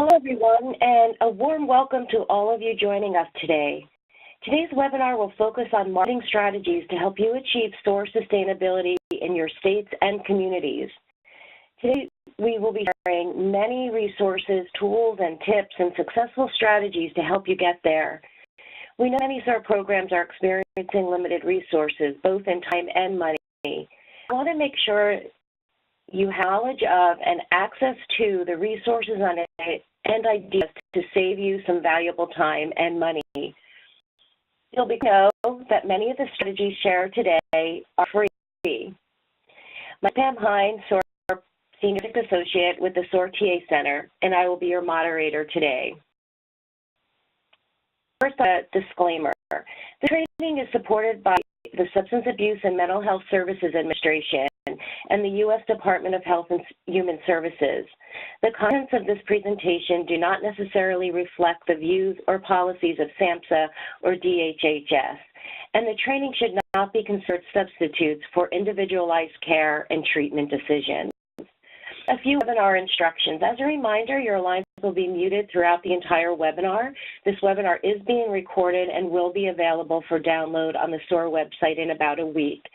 Hello, everyone, and a warm welcome to all of you joining us today. Today's webinar will focus on marketing strategies to help you achieve SOAR sustainability in your states and communities. Today, we will be sharing many resources, tools, and tips and successful strategies to help you get there. We know many SOAR programs are experiencing limited resources, both in time and money. I want to make sure you have knowledge of and access to the resources on it and ideas to save you some valuable time and money. You'll know that many of the strategies shared today are free. I'm Pam Hine, SOAR Senior Associate with the SOAR TA Center, and I will be your moderator today. First, a disclaimer. The training is supported by the Substance Abuse and Mental Health Services Administration and the U.S. Department of Health and Human Services. The contents of this presentation do not necessarily reflect the views or policies of SAMHSA or DHHS, and the training should not be considered substitutes for individualized care and treatment decisions. A few webinar instructions. As a reminder, your lines will be muted throughout the entire webinar. This webinar is being recorded and will be available for download on the SOAR website in about a week.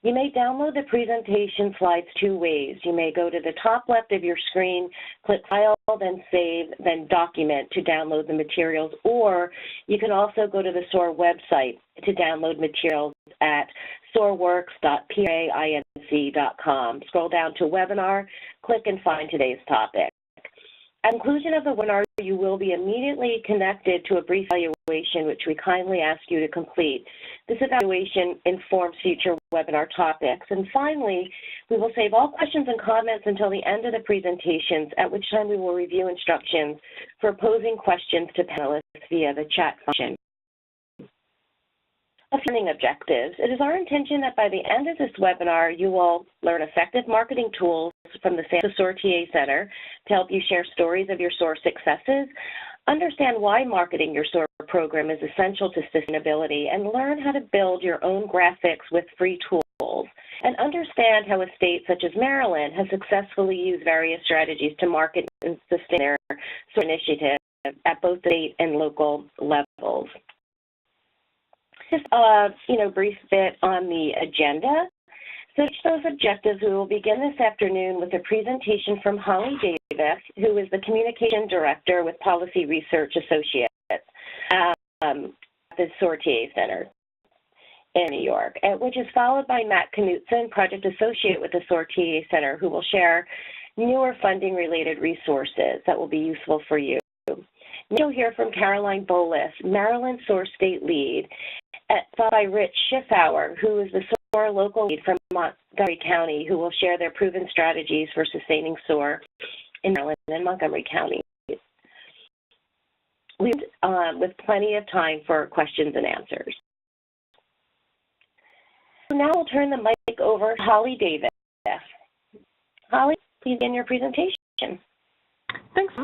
You may download the presentation slides two ways. You may go to the top left of your screen, click File, then Save, then Document to download the materials, or you can also go to the SOAR website to download materials at soarworks.painc.com. Scroll down to Webinar, click and find today's topic. At the conclusion of the webinar, you will be immediately connected to a brief evaluation, which we kindly ask you to complete. This evaluation informs future webinar topics. And finally, we will save all questions and comments until the end of the presentations, at which time we will review instructions for posing questions to panelists via the chat function. Learning objectives. It is our intention that by the end of this webinar, you will learn effective marketing tools from the SOAR TA Center to help you share stories of your SOAR successes, understand why marketing your SOAR program is essential to sustainability, and learn how to build your own graphics with free tools, and understand how a state such as Maryland has successfully used various strategies to market and sustain their SOAR initiative at both the state and local levels. Just a brief bit on the agenda. So to reach those objectives, we will begin this afternoon with a presentation from Holly Davis, who is the Communication Director with Policy Research Associates at the SOAR TA Center in New York, which is followed by Matt Knutson, Project Associate with the SOAR TA Center, who will share newer funding-related resources that will be useful for you. You'll hear from Caroline Bolis, Maryland SOAR State Lead, followed by Richard Fowler, who is the SOAR Local Lead from Montgomery County, who will share their proven strategies for sustaining SOAR in Maryland and Montgomery County, with plenty of time for questions and answers. So now we'll turn the mic over to Holly Davis. Holly, please begin your presentation. Thanks.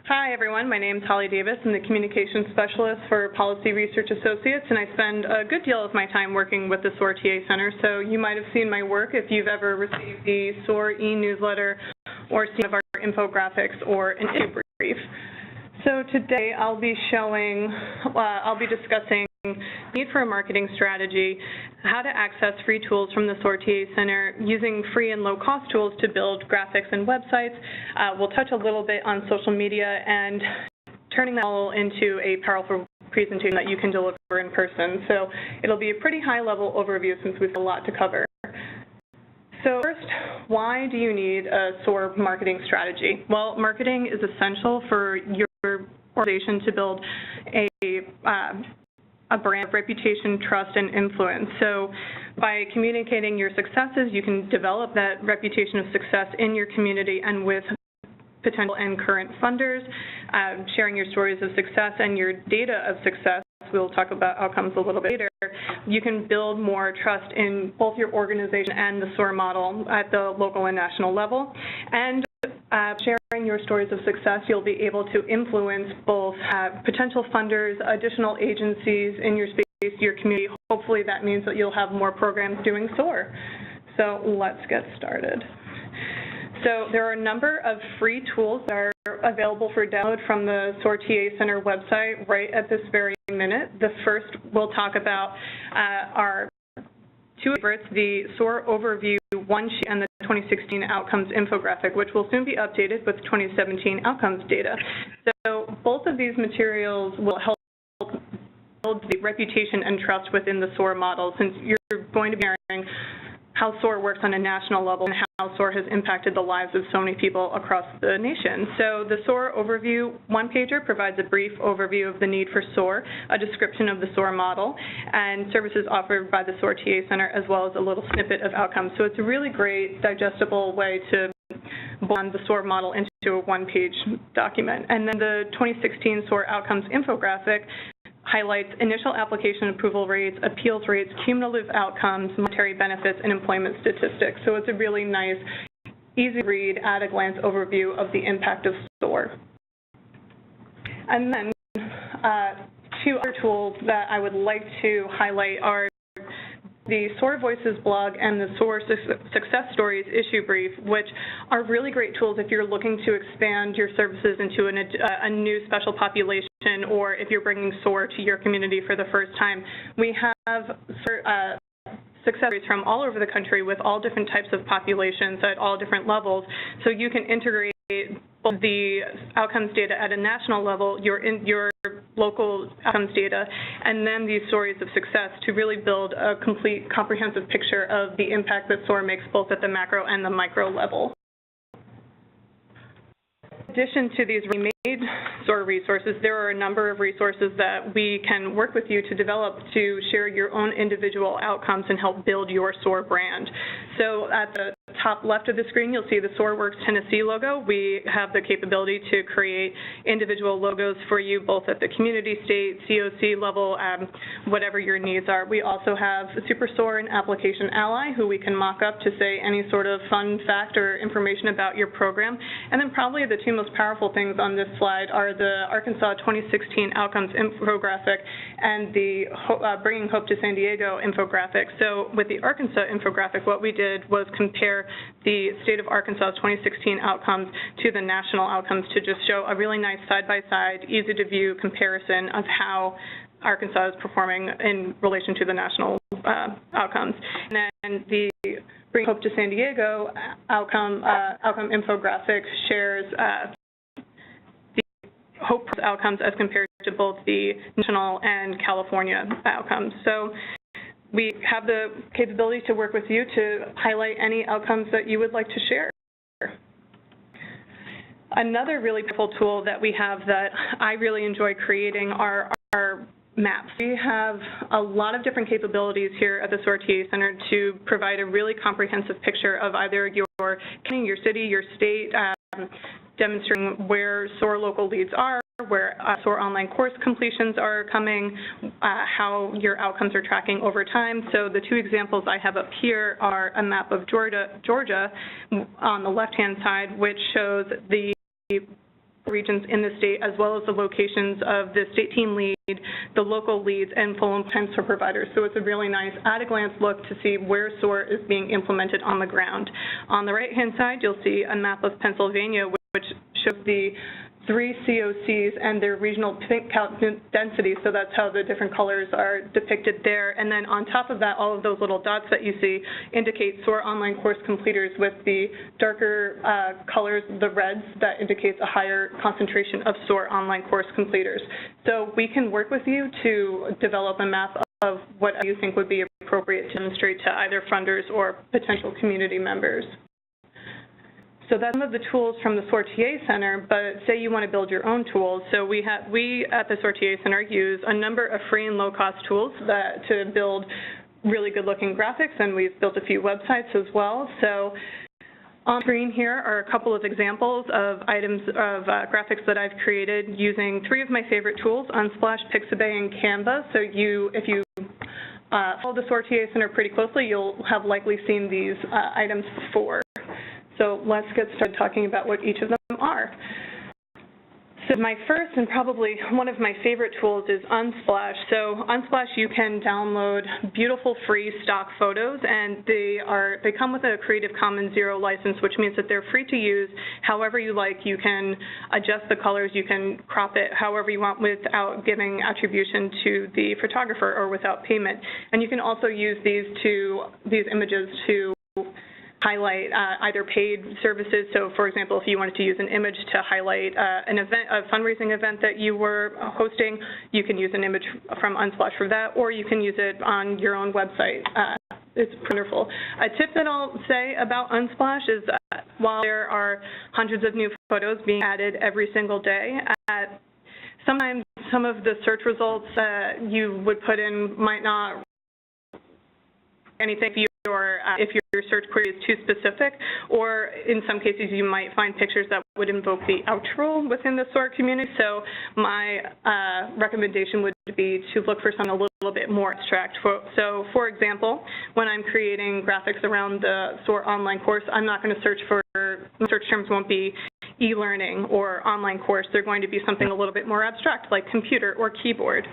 Hi, everyone. My name is Holly Davis. I'm the Communications Specialist for Policy Research Associates, and I spend a good deal of my time working with the SOAR TA Center. So you might have seen my work if you've ever received the SOAR e-newsletter or seen of our infographics or an issue brief. So today I'll be discussing the need for a marketing strategy, how to access free tools from the SOAR TA Center, using free and low-cost tools to build graphics and websites. We'll touch a little bit on social media and turning that all into a powerful presentation that you can deliver in person. So it'll be a pretty high-level overview since we've got a lot to cover. So first, why do you need a SOAR marketing strategy? Well, marketing is essential for your organization to build a brand of reputation, trust, and influence. So by communicating your successes, you can develop that reputation of success in your community and with potential and current funders, sharing your stories of success and your data of success. We'll talk about outcomes a little bit later. You can build more trust in both your organization and the SOAR model at the local and national level. And sharing your stories of success, you'll be able to influence both potential funders, additional agencies in your space, your community. Hopefully that means that you'll have more programs doing SOAR. So let's get started. So there are a number of free tools that are available for download from the SOAR TA Center website right at this very minute. The first, we'll talk about our two favorites, the SOAR Overview One Sheet and the 2016 Outcomes Infographic, which will soon be updated with 2017 Outcomes data. So both of these materials will help build the reputation and trust within the SOAR model, since you're going to be hearing how SOAR works on a national level and how SOAR has impacted the lives of so many people across the nation. So the SOAR Overview one-pager provides a brief overview of the need for SOAR, a description of the SOAR model, and services offered by the SOAR TA Center, as well as a little snippet of outcomes. So it's a really great, digestible way to blend the SOAR model into a one-page document. And then the 2016 SOAR Outcomes Infographic highlights initial application approval rates, appeals rates, cumulative outcomes, monetary benefits, and employment statistics. So it's a really nice, easy read, at-a-glance overview of the impact of SOAR. And then two other tools that I would like to highlight are the SOAR Voices blog and the SOAR Success Stories issue brief, which are really great tools if you're looking to expand your services into a new special population, or if you're bringing SOAR to your community for the first time. We have success stories from all over the country with all different types of populations at all different levels, so you can integrate both the outcomes data at a national level, your local outcomes data, and then these stories of success to really build a complete, comprehensive picture of the impact that SOAR makes both at the macro and the micro level. In addition to these remade SOAR resources, there are a number of resources that we can work with you to develop to share your own individual outcomes and help build your SOAR brand. So at the top left of the screen, you'll see the SOAR Works Tennessee logo. We have the capability to create individual logos for you both at the community, state, COC level, whatever your needs are. We also have Super SOAR and Application Ally, who we can mock up to say any sort of fun fact or information about your program. And then probably the two most powerful things on this slide are the Arkansas 2016 Outcomes Infographic and the Bringing Hope to San Diego infographic. So with the Arkansas infographic, what we did was compare the state of Arkansas's 2016 outcomes to the national outcomes to just show a really nice side-by-side, easy-to-view comparison of how Arkansas is performing in relation to the national outcomes. And then the Bring Hope to San Diego outcome infographic shares the hope outcomes as compared to both the national and California outcomes. So we have the capability to work with you to highlight any outcomes that you would like to share. Another really powerful tool that we have that I really enjoy creating are our maps. We have a lot of different capabilities here at the SOAR TA Center to provide a really comprehensive picture of either your county, your city, your state, demonstrating where SOAR local leads are, where SOAR online course completions are coming, how your outcomes are tracking over time. So the two examples I have up here are a map of Georgia on the left-hand side, which shows the regions in the state, as well as the locations of the state team lead, the local leads, and full SOAR providers. So it's a really nice at-a-glance look to see where SOAR is being implemented on the ground. On the right-hand side, you'll see a map of Pennsylvania, which shows the 3 COCs and their regional pink count density, so that's how the different colors are depicted there. And then on top of that, all of those little dots that you see indicate SOAR online course completers, with the darker colors, the reds, that indicates a higher concentration of SOAR online course completers. So we can work with you to develop a map of what you think would be appropriate to demonstrate to either funders or potential community members. So that's some of the tools from the SOAR TA Center, but say you want to build your own tools. So we at the SOAR TA Center use a number of free and low-cost tools to build really good-looking graphics, and we've built a few websites as well. So on screen here are a couple of examples of items of graphics that I've created using 3 of my favorite tools, Unsplash, Pixabay, and Canva. So if you follow the SOAR TA Center pretty closely, you'll have likely seen these items before. So let's get started talking about what each of them are. So my first and probably one of my favorite tools is Unsplash. So Unsplash, you can download beautiful free stock photos, and they come with a Creative Commons Zero license, which means that they're free to use however you like. You can adjust the colors, you can crop it however you want without giving attribution to the photographer or without payment. And you can also use these images to highlight either paid services. So, for example, if you wanted to use an image to highlight an event, a fundraising event that you were hosting, you can use an image from Unsplash for that, or you can use it on your own website. It's wonderful. A tip that I'll say about Unsplash is while there are hundreds of new photos being added every single day, sometimes some of the search results you would put in might not anything if your search query is too specific, or in some cases you might find pictures that would invoke the outro within the SOAR community. So my recommendation would be to look for something a little bit more abstract. So for example, when I'm creating graphics around the SOAR online course, I'm not going to search terms won't be e-learning or online course. They're going to be something a little bit more abstract, like computer or keyboard.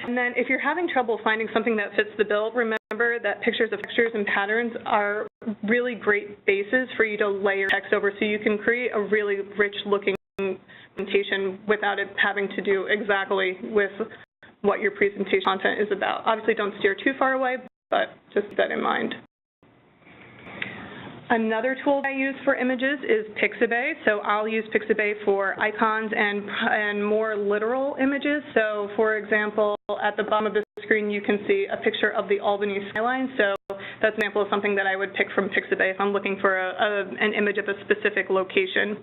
And then if you're having trouble finding something that fits the bill, remember that pictures of textures and patterns are really great bases for you to layer text over, so you can create a really rich looking presentation without it having to do exactly with what your presentation content is about. Obviously don't steer too far away, but just keep that in mind. Another tool I use for images is Pixabay. So I'll use Pixabay for icons and more literal images. So for example, at the bottom of the screen, you can see a picture of the Albany skyline. So that's an example of something that I would pick from Pixabay if I'm looking for an image of a specific location.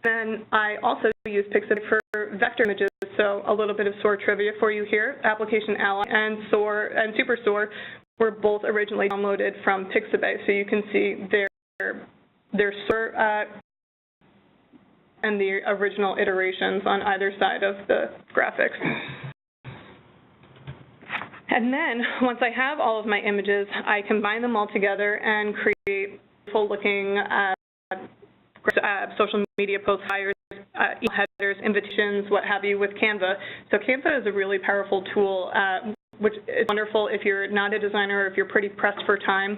Then I also use Pixabay for vector images. So a little bit of SOAR trivia for you here. Application Ally and SOAR and Super SOAR were both originally downloaded from Pixabay, so you can see their SOAR and the original iterations on either side of the graphics. And then, once I have all of my images, I combine them all together and create full-looking social media posts, flyers, email headers, invitations, what have you, with Canva. So Canva is a really powerful tool, which is wonderful if you're not a designer or if you're pretty pressed for time.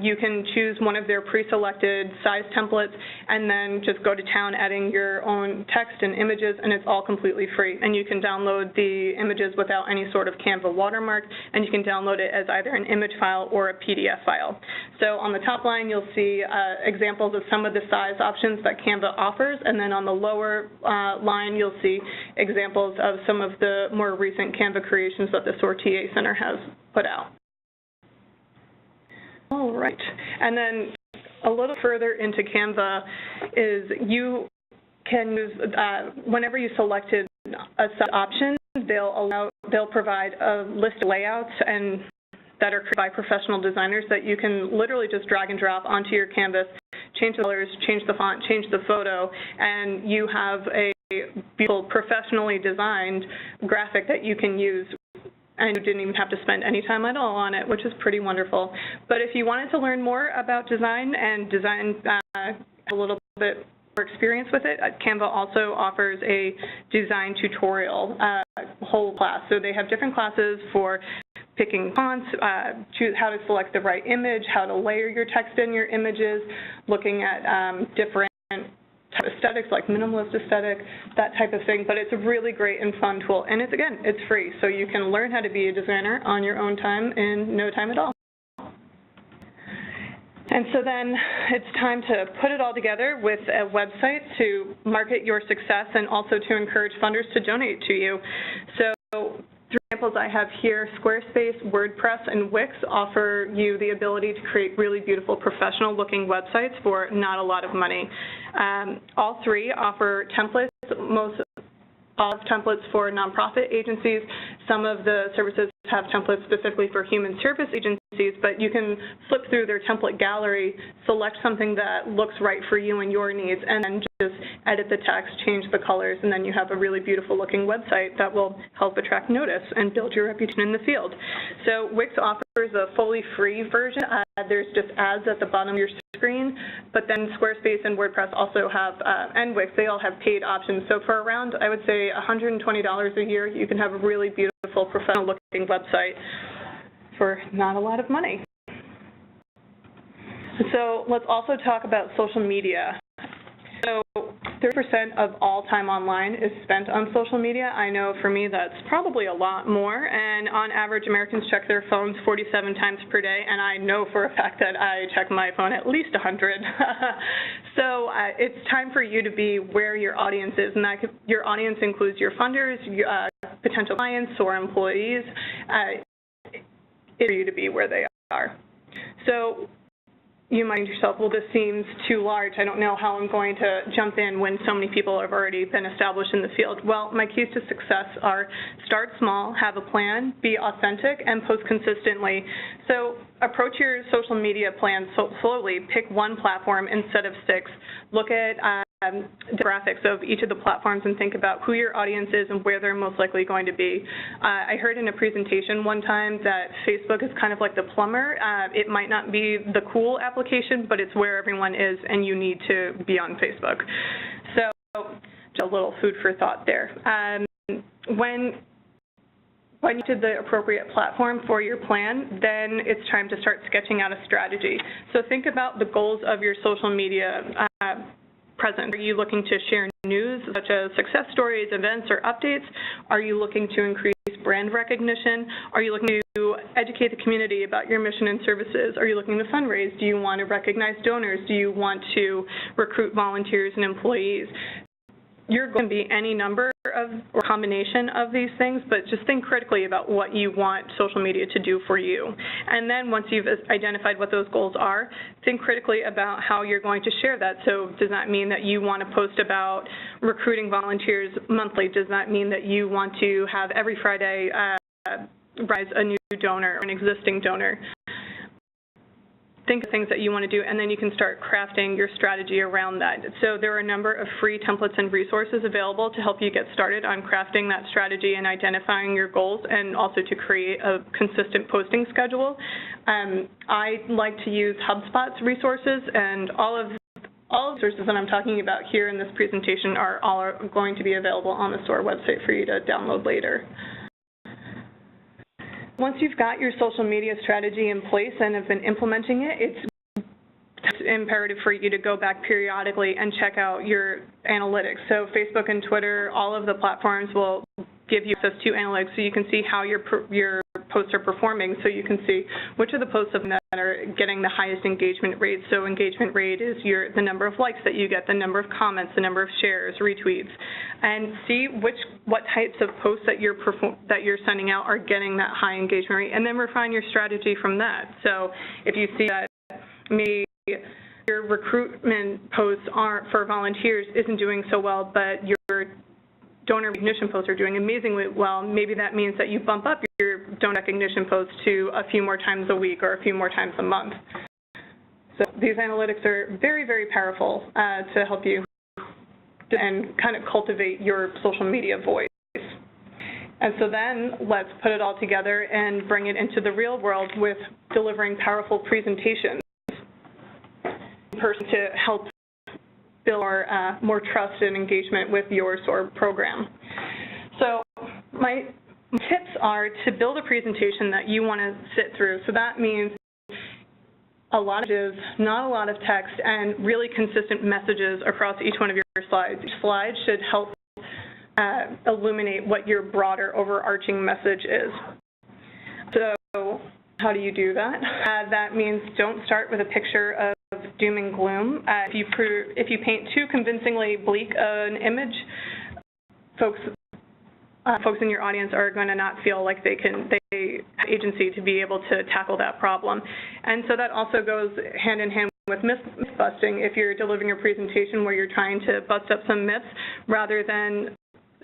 You can choose one of their pre-selected size templates and then just go to town adding your own text and images, and it's all completely free. And you can download the images without any sort of Canva watermark, and you can download it as either an image file or a PDF file. So on the top line, you'll see examples of some of the size options that Canva offers, and then on the lower line, you'll see examples of some of the more recent Canva creations that the SOAR TA Center has put out. All right, and then a little further into Canva is you can use, whenever you selected a set option, they'll provide a list of layouts and that are created by professional designers that you can literally just drag and drop onto your canvas, change the colors, change the font, change the photo, and you have a beautiful, professionally designed graphic that you can use, and you didn't even have to spend any time at all on it, which is pretty wonderful. But if you wanted to learn more about design and a little bit more experience with it, Canva also offers a design tutorial whole class. So they have different classes for picking fonts, choose how to select the right image, how to layer your text in your images, looking at different aesthetics like minimalist aesthetic, that type of thing. But it's a really great and fun tool, and it's free, so you can learn how to be a designer on your own time in no time at all. And so then it's time to put it all together with a website to market your success and also to encourage funders to donate to you. So three examples I have here: Squarespace, WordPress, and Wix offer you the ability to create really beautiful professional-looking websites for not a lot of money. All three offer templates. All templates for nonprofit agencies. Some of the services have templates specifically for human service agencies, but you can flip through their template gallery, select something that looks right for you and your needs, and then just edit the text, change the colors, and then you have a really beautiful looking website that will help attract notice and build your reputation in the field. So Wix offers a fully free version. There's just ads at the bottom of your screen, but then Squarespace and WordPress also have, and Wix, they all have paid options. So for around, I would say, $120 a year, you can have a really beautiful, professional-looking website for not a lot of money. So let's also talk about social media. So 30% of all time online is spent on social media. I know for me that's probably a lot more, and on average Americans check their phones 47 times per day, and I know for a fact that I check my phone at least 100. So it's time for you to be where your audience is, and your audience includes your funders, potential clients, or employees. It's for you to be where they are. So you might yourself, well, this seems too large. I don't know how I'm going to jump in when so many people have already been established in the field. Well, my keys to success are start small, have a plan, be authentic, and post consistently. So approach your social media plan slowly. Pick one platform instead of 6. Look at graphics of each of the platforms and think about who your audience is and where they're most likely going to be. I heard in a presentation one time that Facebook is kind of like the plumber. It might not be the cool application, but it's where everyone is, and you need to be on Facebook. So just a little food for thought there. When you get the appropriate platform for your plan, then it's time to start sketching out a strategy. So think about the goals of your social media presence. Are you looking to share news such as success stories, events, or updates? Are you looking to increase brand recognition? Are you looking to educate the community about your mission and services? Are you looking to fundraise? Do you want to recognize donors? Do you want to recruit volunteers and employees? You're going to be any number of or combination of these things, but just think critically about what you want social media to do for you. And then once you've identified what those goals are, think critically about how you're going to share that. So does that mean that you want to post about recruiting volunteers monthly? Does that mean that you want to have every Friday rise a new donor or an existing donor? Think of things that you want to do, and then you can start crafting your strategy around that. So there are a number of free templates and resources available to help you get started on crafting that strategy and identifying your goals, and also to create a consistent posting schedule. I like to use HubSpot's resources, and all of the resources that I'm talking about here in this presentation are all going to be available on the SOAR website for you to download later. Once you've got your social media strategy in place and have been implementing it, it's imperative for you to go back periodically and check out your analytics. So Facebook and Twitter, all of the platforms will give you access to analytics so you can see how your posts are performing, so you can see which of the posts that are getting the highest engagement rate. So engagement rate is the number of likes that you get, the number of comments, the number of shares, retweets, and see what types of posts that you're sending out are getting that high engagement rate, and then refine your strategy from that. So if you see that maybe your recruitment posts for volunteers isn't doing so well, but your donor recognition posts are doing amazingly well, maybe that means that you bump up your donor recognition posts to a few more times a week or a few more times a month. So these analytics are very, very powerful to help you and kind of cultivate your social media voice. And so then let's put it all together and bring it into the real world with delivering powerful presentations in person to help build more trust and engagement with your SOAR program. So my tips are to build a presentation that you want to sit through. So that means a lot of images, not a lot of text, and really consistent messages across each one of your slides. Each slide should help illuminate what your broader overarching message is. So how do you do that? That means don't start with a picture of doom and gloom. If you paint too convincingly bleak an image, folks in your audience are going to not feel like they have agency to be able to tackle that problem. And so that also goes hand in hand with myth-busting. If you're delivering a presentation where you're trying to bust up some myths, rather than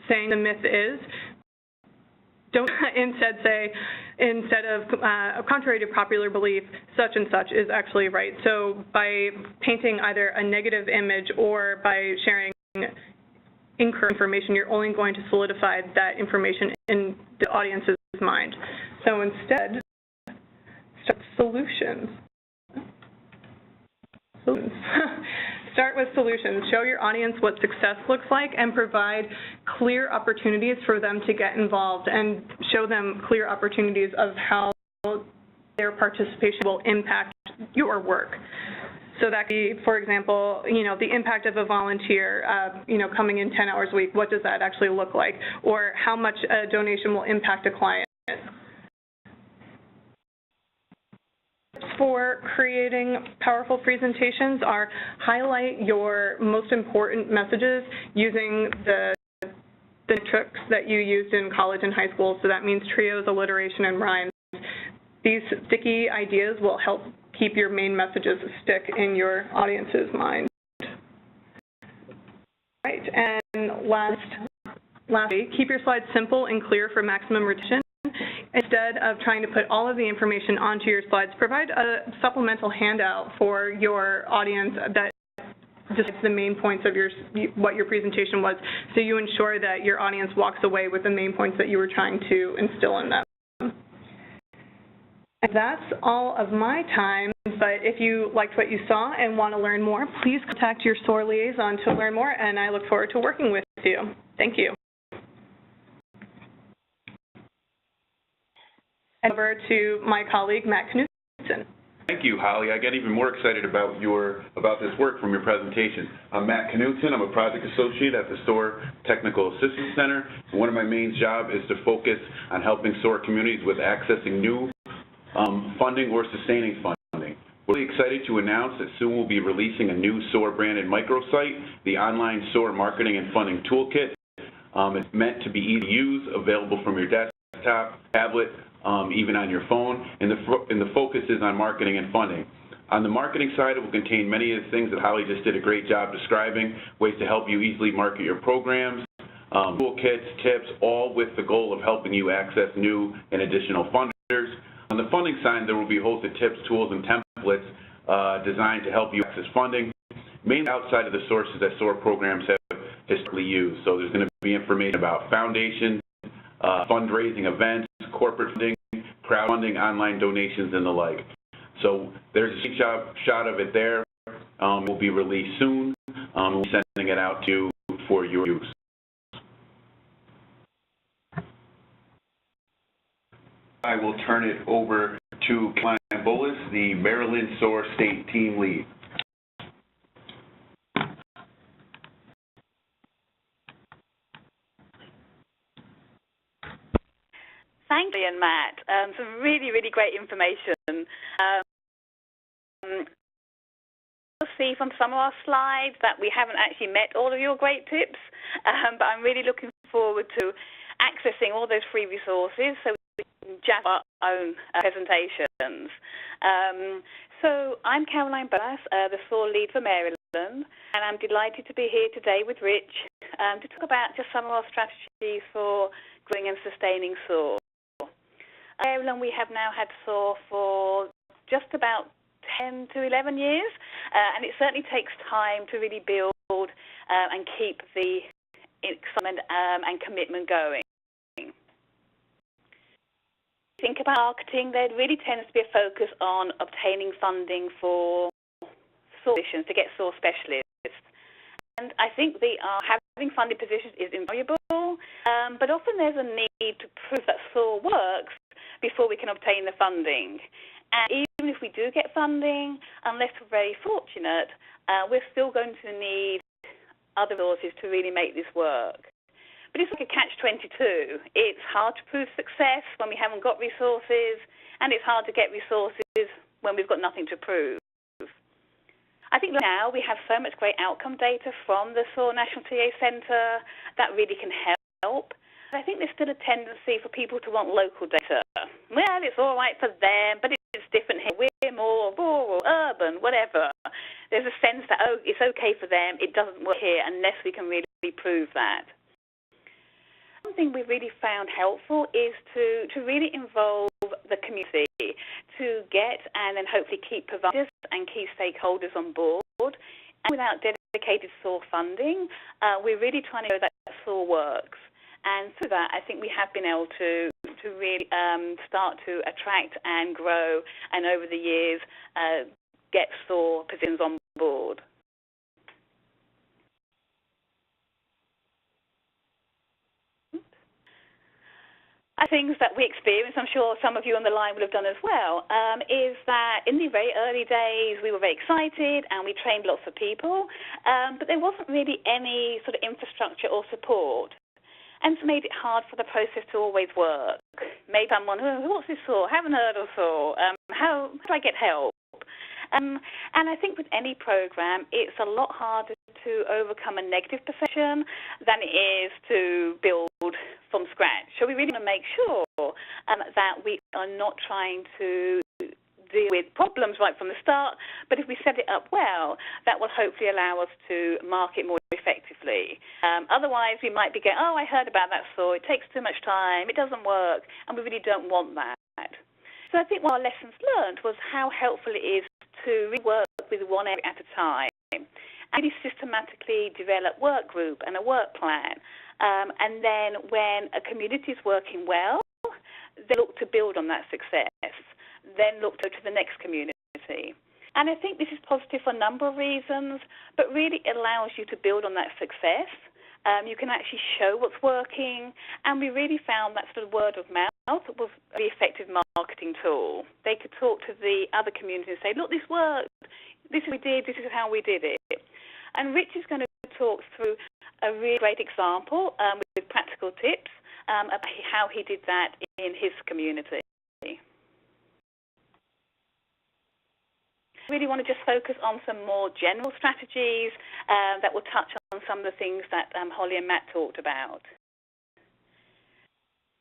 saying the myth is, don't instead say, contrary to popular belief, such and such is actually right. So by painting either a negative image or by sharing incorrect information, you're only going to solidify that information in the audience's mind. So instead, start solutions. solutions. Start with solutions. Show your audience what success looks like and provide clear opportunities for them to get involved, and show them clear opportunities of how their participation will impact your work. So that could be, for example, the impact of a volunteer, coming in 10 hours a week. What does that actually look like? Or how much a donation will impact a client. For creating powerful presentations are highlight your most important messages using the tricks that you used in college and high school. So that means trios, alliteration, and rhymes. These sticky ideas will help keep your main messages stick in your audience's mind. Right, and lastly, keep your slides simple and clear for maximum retention. Instead of trying to put all of the information onto your slides, provide a supplemental handout for your audience that just the main points of what your presentation was, so you ensure that your audience walks away with the main points that you were trying to instill in them. And that's all of my time, but if you liked what you saw and want to learn more, please contact your SOAR liaison to learn more, and I look forward to working with you. Thank you. And over to my colleague, Matt Knudsen. Thank you, Holly. I get even more excited about this work from your presentation. I'm Matt Knudsen. I'm a project associate at the SOAR Technical Assistance Center. And one of my main jobs is to focus on helping SOAR communities with accessing new funding or sustaining funding. We're really excited to announce that soon we'll be releasing a new SOAR branded microsite, the online SOAR Marketing and Funding Toolkit. It's meant to be easy to use, available from your desktop, tablet, even on your phone, and the focus is on marketing and funding. On the marketing side, it will contain many of the things that Holly just did a great job describing, ways to help you easily market your programs, toolkits, tips, all with the goal of helping you access new and additional funders. On the funding side, there will be a host of tips, tools, and templates designed to help you access funding, mainly outside of the sources that SOAR programs have historically used. So there's going to be information about foundations, fundraising events, corporate funding, crowdfunding, online donations, and the like. So there's a shot of it there. It will be released soon. We'll be sending it out to you for your use. I will turn it over to Caroline Bullis, the Maryland SOAR State Team Lead. Thank you, and Matt. Some really, really great information. You'll see from some of our slides that we haven't actually met all of your great tips, but I'm really looking forward to accessing all those free resources so we can just our own presentations. So I'm Caroline Bullis, the SOAR lead for Maryland, and I'm delighted to be here today with Rich to talk about just some of our strategies for growing and sustaining SOAR. Maryland, we have now had SOAR for just about 10 to 11 years, and it certainly takes time to really build and keep the excitement and commitment going. Think about marketing, there really tends to be a focus on obtaining funding for SOAR positions, to get SOAR specialists. And I think having funded positions is invaluable, but often there's a need to prove that SOAR works before we can obtain the funding. And even if we do get funding, unless we're very fortunate, we're still going to need other resources to really make this work. But it's like a catch-22. It's hard to prove success when we haven't got resources, and it's hard to get resources when we've got nothing to prove. I think now we have so much great outcome data from the SOAR National TA Center that really can help. I think there's still a tendency for people to want local data. Well, it's all right for them, but it's different here. We're more rural, urban, whatever. There's a sense that, oh, it's okay for them, it doesn't work here unless we can really prove that. One thing we've really found helpful is to really involve the community, to get and then hopefully keep providers and key stakeholders on board. And without dedicated SOAR funding, we're really trying to know that SOAR works. And through that, I think we have been able to really start to attract and grow, and over the years, get SOAR positions on board. things that we experienced, I'm sure some of you on the line would have done as well, is that in the very early days we were very excited and we trained lots of people, but there wasn't really any sort of infrastructure or support. And so it made it hard for the process to always work. Maybe someone, what's this SOAR? Haven't heard of SOAR. How do I get help? And I think with any program, it's a lot harder to overcome a negative perception than it is to build from scratch. So we really want to make sure that we are not trying to deal with problems right from the start, but if we set it up well, that will hopefully allow us to market more effectively. Otherwise, we might be going, oh, I heard about that SOAR, it takes too much time, it doesn't work, and we really don't want that. So I think one of our lessons learned was how helpful it is to really work with one area at a time and really systematically develop work group and a work plan. And then when a community is working well, they look to build on that success, then look to the next community. And I think this is positive for a number of reasons, but really it allows you to build on that success. You can actually show what's working, and we really found that sort of word of mouth was a very effective marketing tool. They could talk to the other community and say, look, this worked, this is what we did, this is how we did it. And Rich is going to talk through a really great example with practical tips about how he did that in his community. I really want to just focus on some more general strategies that will touch on some of the things that Holly and Matt talked about.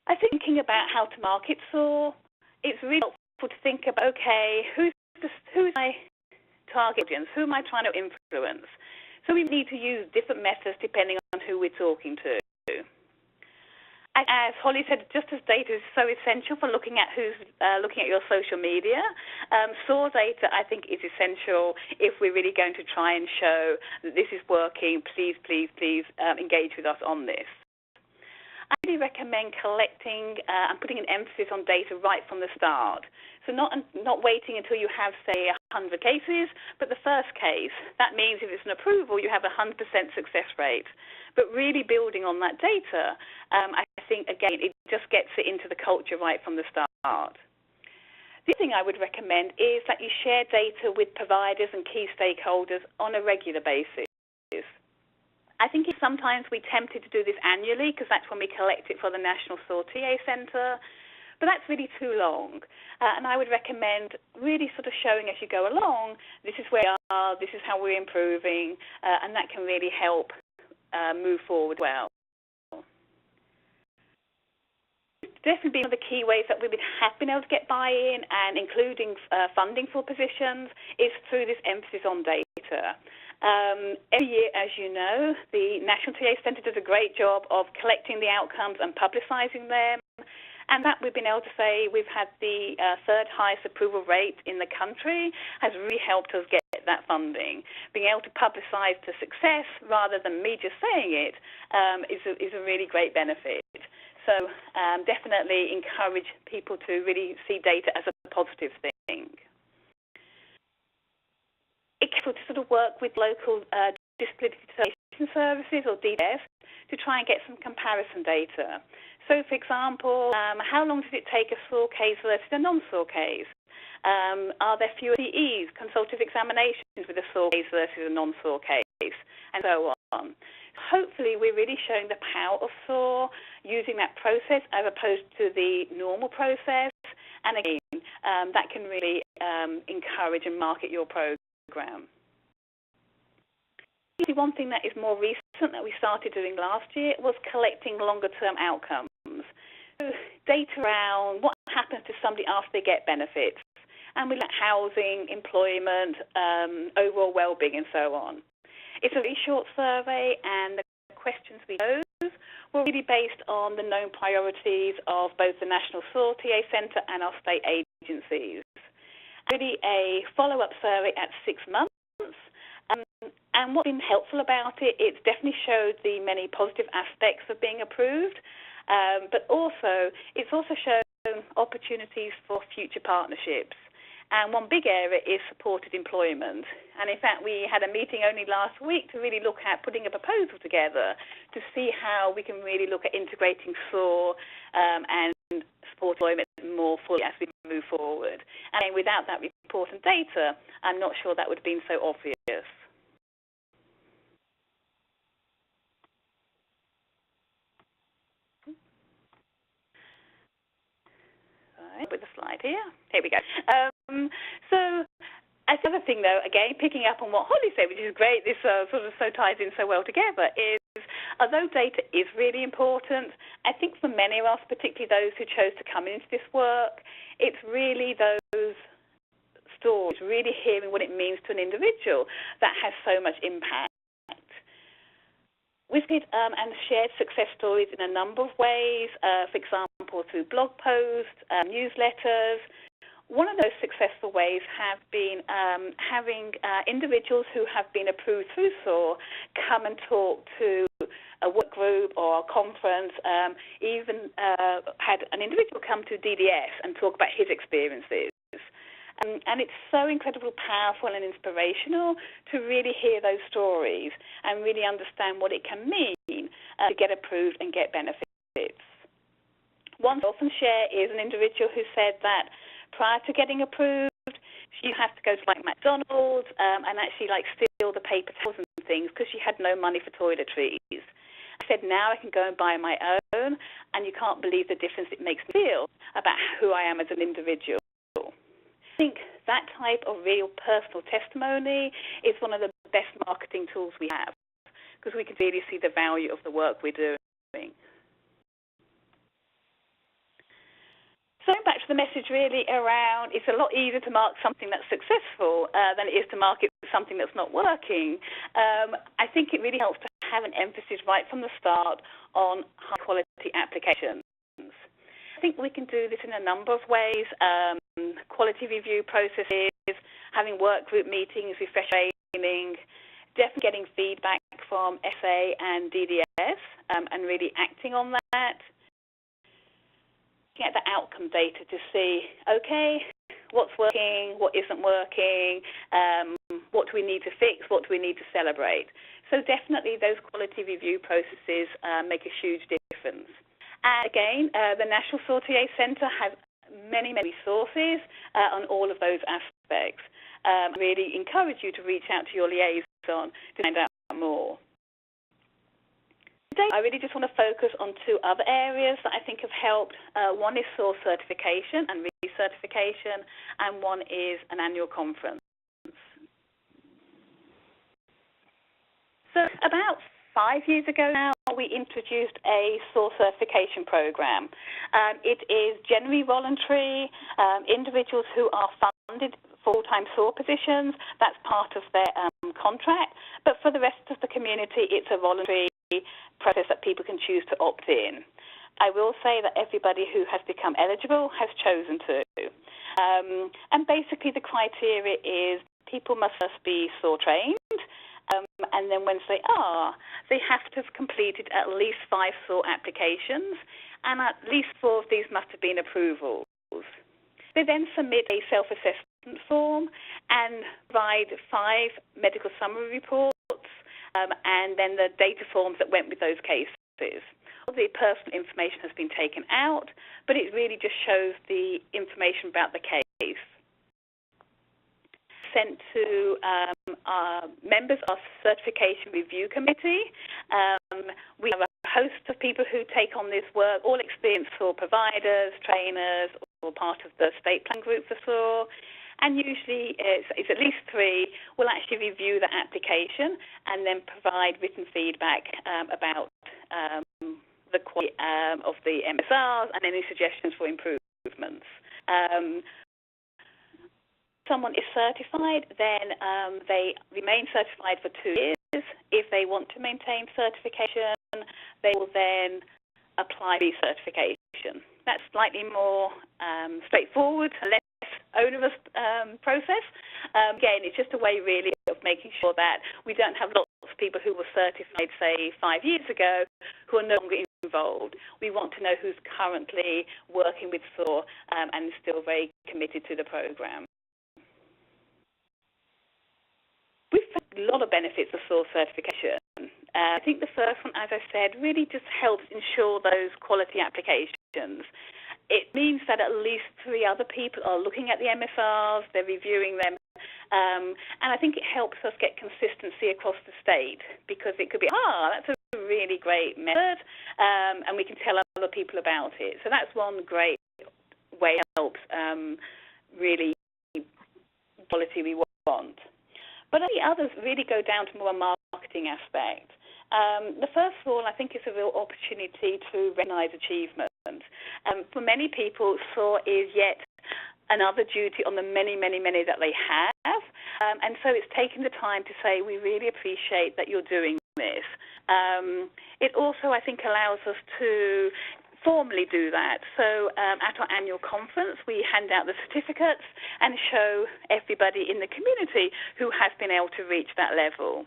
I think thinking about how to market SOAR, it's really helpful to think about, okay, who's my target audience? Who am I trying to influence? So we need to use different methods depending on who we're talking to. As Holly said, just as data is so essential for looking at who's looking at your social media, SOAR data, I think, is essential if we're really going to try and show that this is working. Please, please, please engage with us on this. I really recommend collecting and putting an emphasis on data right from the start. So not waiting until you have, say, 100 cases, but the first case. That means if it's an approval, you have a 100% success rate. But really building on that data, I think, again, it just gets it into the culture right from the start. The other thing I would recommend is that you share data with providers and key stakeholders on a regular basis. I think sometimes we're tempted to do this annually because that's when we collect it for the National SOAR TA Center, but that's really too long. And I would recommend really sort of showing as you go along, this is where we are, this is how we're improving, and that can really help move forward well. Definitely one of the key ways that we have been able to get buy-in and including funding for positions is through this emphasis on data. Every year, as you know, the National TA Center does a great job of collecting the outcomes and publicizing them. And that we've been able to say we've had the third highest approval rate in the country has really helped us get that funding. Being able to publicize to success rather than me just saying it is a really great benefit. So definitely encourage people to really see data as a positive thing. It's helpful to sort of work with local disability determination services or DDS to try and get some comparison data. So, for example, how long does it take a SOAR case versus a non-SOAR case? Are there fewer CEs, consultative examinations with a SOAR case versus a non-SOAR case, and so on. Hopefully, we're really showing the power of SOAR using that process as opposed to the normal process, and again, that can really encourage and market your program. One thing that is more recent that we started doing last year was collecting longer-term outcomes. So data around what happens to somebody after they get benefits, and we look at housing, employment, overall well-being, and so on. It's a very short survey, and the questions we chose were really based on the known priorities of both the National SOAR TA Center and our state agencies. Really a follow-up survey at 6 months. And what's been helpful about it, it's definitely showed the many positive aspects of being approved, but it's also shown opportunities for future partnerships. And one big area is supported employment. And in fact, we had a meeting only last week to really look at putting a proposal together to see how we can really look at integrating SOAR and support employment more fully as we move forward. And without that report and data, I'm not sure that would have been so obvious. With the slide here. Here we go. So another thing, though, again, picking up on what Holly said, which is great, this sort of so ties in so well together, is although data is really important, I think for many of us, particularly those who chose to come into this work, it's really those stories, really hearing what it means to an individual that has so much impact. We've and shared success stories in a number of ways, for example, through blog posts, newsletters. One of those successful ways have been having individuals who have been approved through SOAR come and talk to a work group or a conference, even had an individual come to DDS and talk about his experiences. And it's so incredibly powerful and inspirational to really hear those stories and really understand what it can mean to get approved and get benefits. One I often share is an individual who said that prior to getting approved, she had to go to like McDonald's and actually like steal the paper towels and things because she had no money for toiletries. I said, now I can go and buy my own, and you can't believe the difference it makes me feel about who I am as an individual. I think that type of real personal testimony is one of the best marketing tools we have because we can really see the value of the work we're doing. So back to the message really around it's a lot easier to mark something that's successful than it is to market something that's not working. I think it really helps to have an emphasis right from the start on high quality applications. I think we can do this in a number of ways. Quality review processes, having work group meetings, refresh training, definitely getting feedback from SA and DDS and really acting on that. Get the outcome data to see, okay, what's working, what isn't working, what do we need to fix, what do we need to celebrate. So definitely those quality review processes make a huge difference. And again, the National SOAR TA Center has many resources on all of those aspects. I really encourage you to reach out to your liaison to find out more. Today, I really just want to focus on two other areas that I think have helped. One is SOAR Certification and recertification, and one is an annual conference. So about 5 years ago now, we introduced a SOAR certification program. It is generally voluntary. Individuals who are funded full-time SOAR positions, that's part of their contract. But for the rest of the community, it's a voluntary process that people can choose to opt in. I will say that everybody who has become eligible has chosen to. And basically the criteria is people must first be SOAR trained. And then once they are, they have to have completed at least 5 SOAR applications, and at least 4 of these must have been approvals. They then submit a self-assessment form and provide 5 medical summary reports, and then the data forms that went with those cases. All the personal information has been taken out, but it really just shows the information about the case. Sent to our members of Certification Review Committee. We have a host of people who take on this work, all experienced SOAR providers, trainers, or part of the state plan group for SOAR. And usually it's at least 3 will actually review the application and then provide written feedback about the quality of the MSRs and any suggestions for improvements. Someone is certified, then they remain certified for 2 years. If they want to maintain certification, they will then apply for certification. That's slightly more straightforward, less onerous process. Again, it's just a way really of making sure that we don't have lots of people who were certified, say, 5 years ago who are no longer involved. We want to know who's currently working with SOAR and still very committed to the program. We've found a lot of benefits of SOAR certification. I think the first one, as I said, really just helps ensure those quality applications. it means that at least 3 other people are looking at the MSRs, they're reviewing them, and I think it helps us get consistency across the state, because it could be, that's a really great method, and we can tell other people about it. So that's one great way it helps really quality we want. But the others really go down to more a marketing aspect. The first of all, I think, is a real opportunity to recognise achievement. For many people, SOAR is yet another duty on the many, many, many that they have. And so it's taking the time to say, we really appreciate that you're doing this. It also, I think, allows us to formally do that. So at our annual conference, we hand out the certificates and show everybody in the community who has been able to reach that level.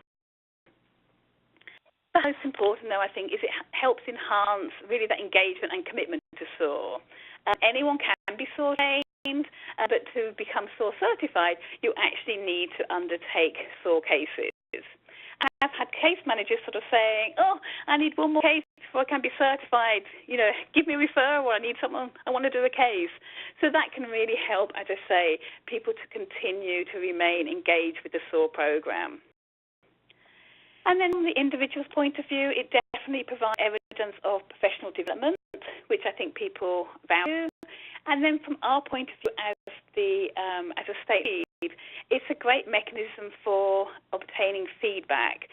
The most important, though, I think, is it helps enhance really that engagement and commitment to SOAR. Anyone can be SOAR trained, but to become SOAR certified, you actually need to undertake SOAR cases. I've had case managers sort of saying, I need one more case before I can be certified. Give me a referral. I need someone. I want to do a case. So that can really help, as I say, people to continue to remain engaged with the SOAR program. And then from the individual's point of view, it definitely provides evidence of professional development, which I think people value. And then from our point of view as a state lead, it's a great mechanism for obtaining feedback.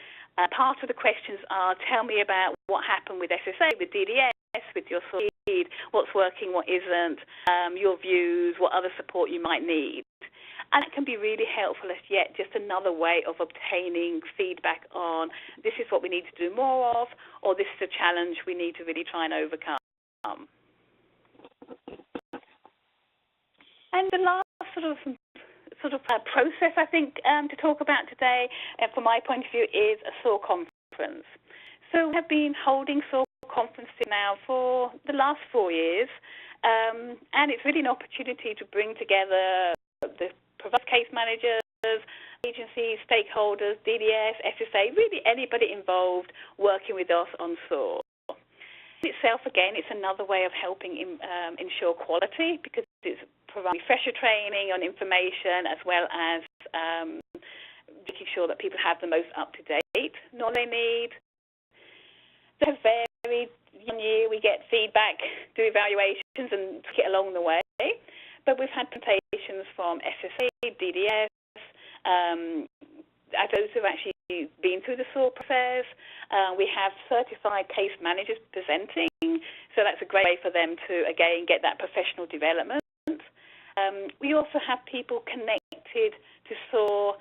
Part of the questions are, tell me about what happened with SSA, with DDS, with your SOAR lead, what's working, what isn't, your views, what other support you might need. And it can be really helpful as yet just another way of obtaining feedback on this is what we need to do more of, or this is a challenge we need to really try and overcome. And the last sort of process, I think, to talk about today, from my point of view, is a SOAR Conference. So we have been holding SOAR Conferences now for the last 4 years, and it's really an opportunity to bring together the case managers, agencies, stakeholders, DDS, SSA, really anybody involved working with us on SOAR. Itself, again, it's another way of helping ensure quality, because it's providing refresher training on information, as well as making sure that people have the most up-to-date knowledge they need. They're varied. One year we get feedback, do evaluations, and get along the way. But we've had presentations from SSA, DDS, those who have actually been through the SOAR process. We have certified case managers presenting, so that's a great way for them to, again, get that professional development. We also have people connected to SOAR,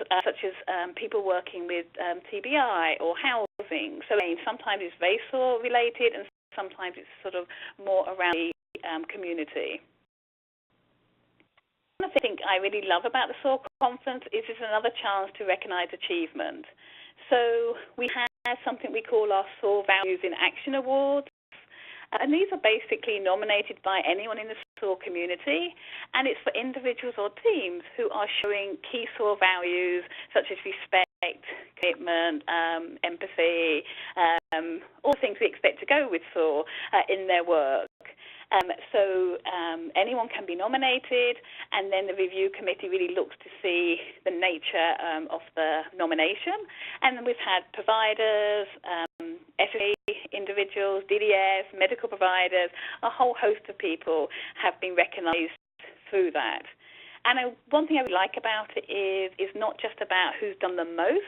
such as people working with TBI or housing. So sometimes it's very SOAR related, and sometimes it's sort of more around the community. One thing I really love about the SOAR Conference is it's another chance to recognise achievement. So we have something we call our SOAR Values in Action Awards, and these are basically nominated by anyone in the SOAR community, and it's for individuals or teams who are showing key SOAR values such as respect, commitment, empathy, all things we expect to go with SOAR in their work. So anyone can be nominated, and then the review committee really looks to see the nature of the nomination. And then we've had providers, SSA individuals, DDS, medical providers, a whole host of people have been recognised through that. And one thing I would like about it is not just about who's done the most,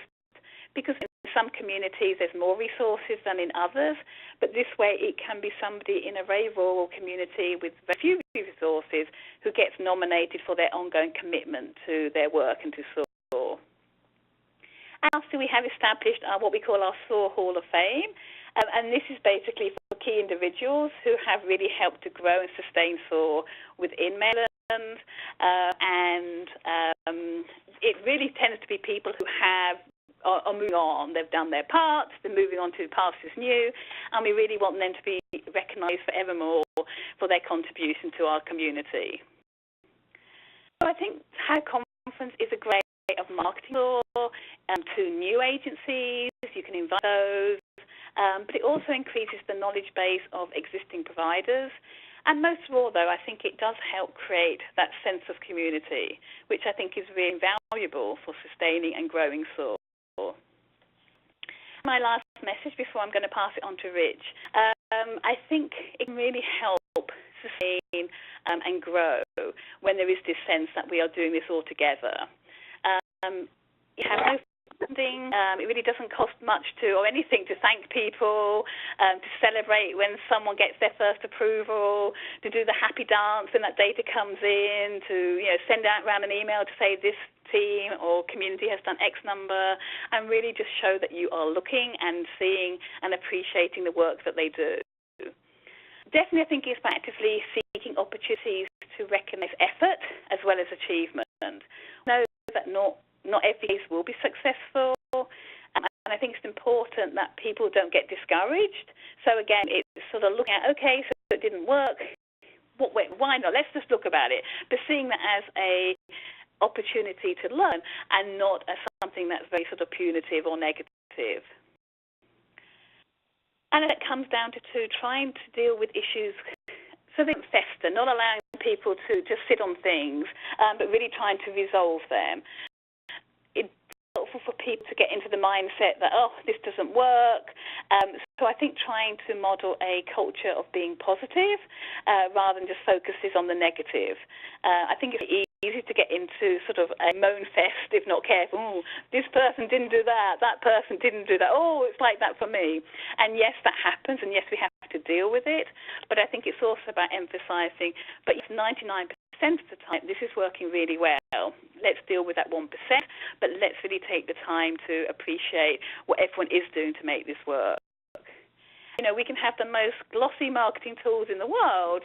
because in some communities there's more resources than in others, but this way it can be somebody in a very rural community with very few resources who gets nominated for their ongoing commitment to their work and to SOAR. And after we have established what we call our SOAR Hall of Fame, and this is basically for key individuals who have really helped to grow and sustain SOAR within Maryland, and it really tends to be people who are moving on. They've done their part, they're moving on to pastures new, and we really want them to be recognised forevermore for their contribution to our community. So I think the conference is a great way of marketing SOAR to new agencies. You can invite those, but it also increases the knowledge base of existing providers. And most of all, though, I think it does help create that sense of community, which I think is really valuable for sustaining and growing SOAR. My last message before I'm going to pass it on to Rich. I think it can really help sustain and grow when there is this sense that we are doing this all together. You have no funding. It really doesn't cost much or anything to thank people, to celebrate when someone gets their first approval, to do the happy dance when that data comes in, to send out around an email to say this team or community has done X number, and really just show that you are looking and seeing and appreciating the work that they do. Definitely, I think it's about actively seeking opportunities to recognise effort as well as achievement. Know that not every case will be successful, and I think it's important that people don't get discouraged. So again, it's sort of looking at, okay, so it didn't work, why not? Let's just look about it. But seeing that as a opportunity to learn and not as something that's very sort of punitive or negative. And it comes down to trying to deal with issues so they don't fester, not allowing people to just sit on things, but really trying to resolve them. It's helpful for people to get into the mindset that, oh, this doesn't work. So I think trying to model a culture of being positive rather than just focuses on the negative. I think it's easy to get into sort of a moan fest if not careful. Ooh, this person didn't do that, that person didn't do that. Oh, it's like that for me. And yes, that happens, and yes, we have to deal with it. But I think it's also about emphasising, but 99% of the time, this is working really well. Let's deal with that 1%, but let's really take the time to appreciate what everyone is doing to make this work. We can have the most glossy marketing tools in the world,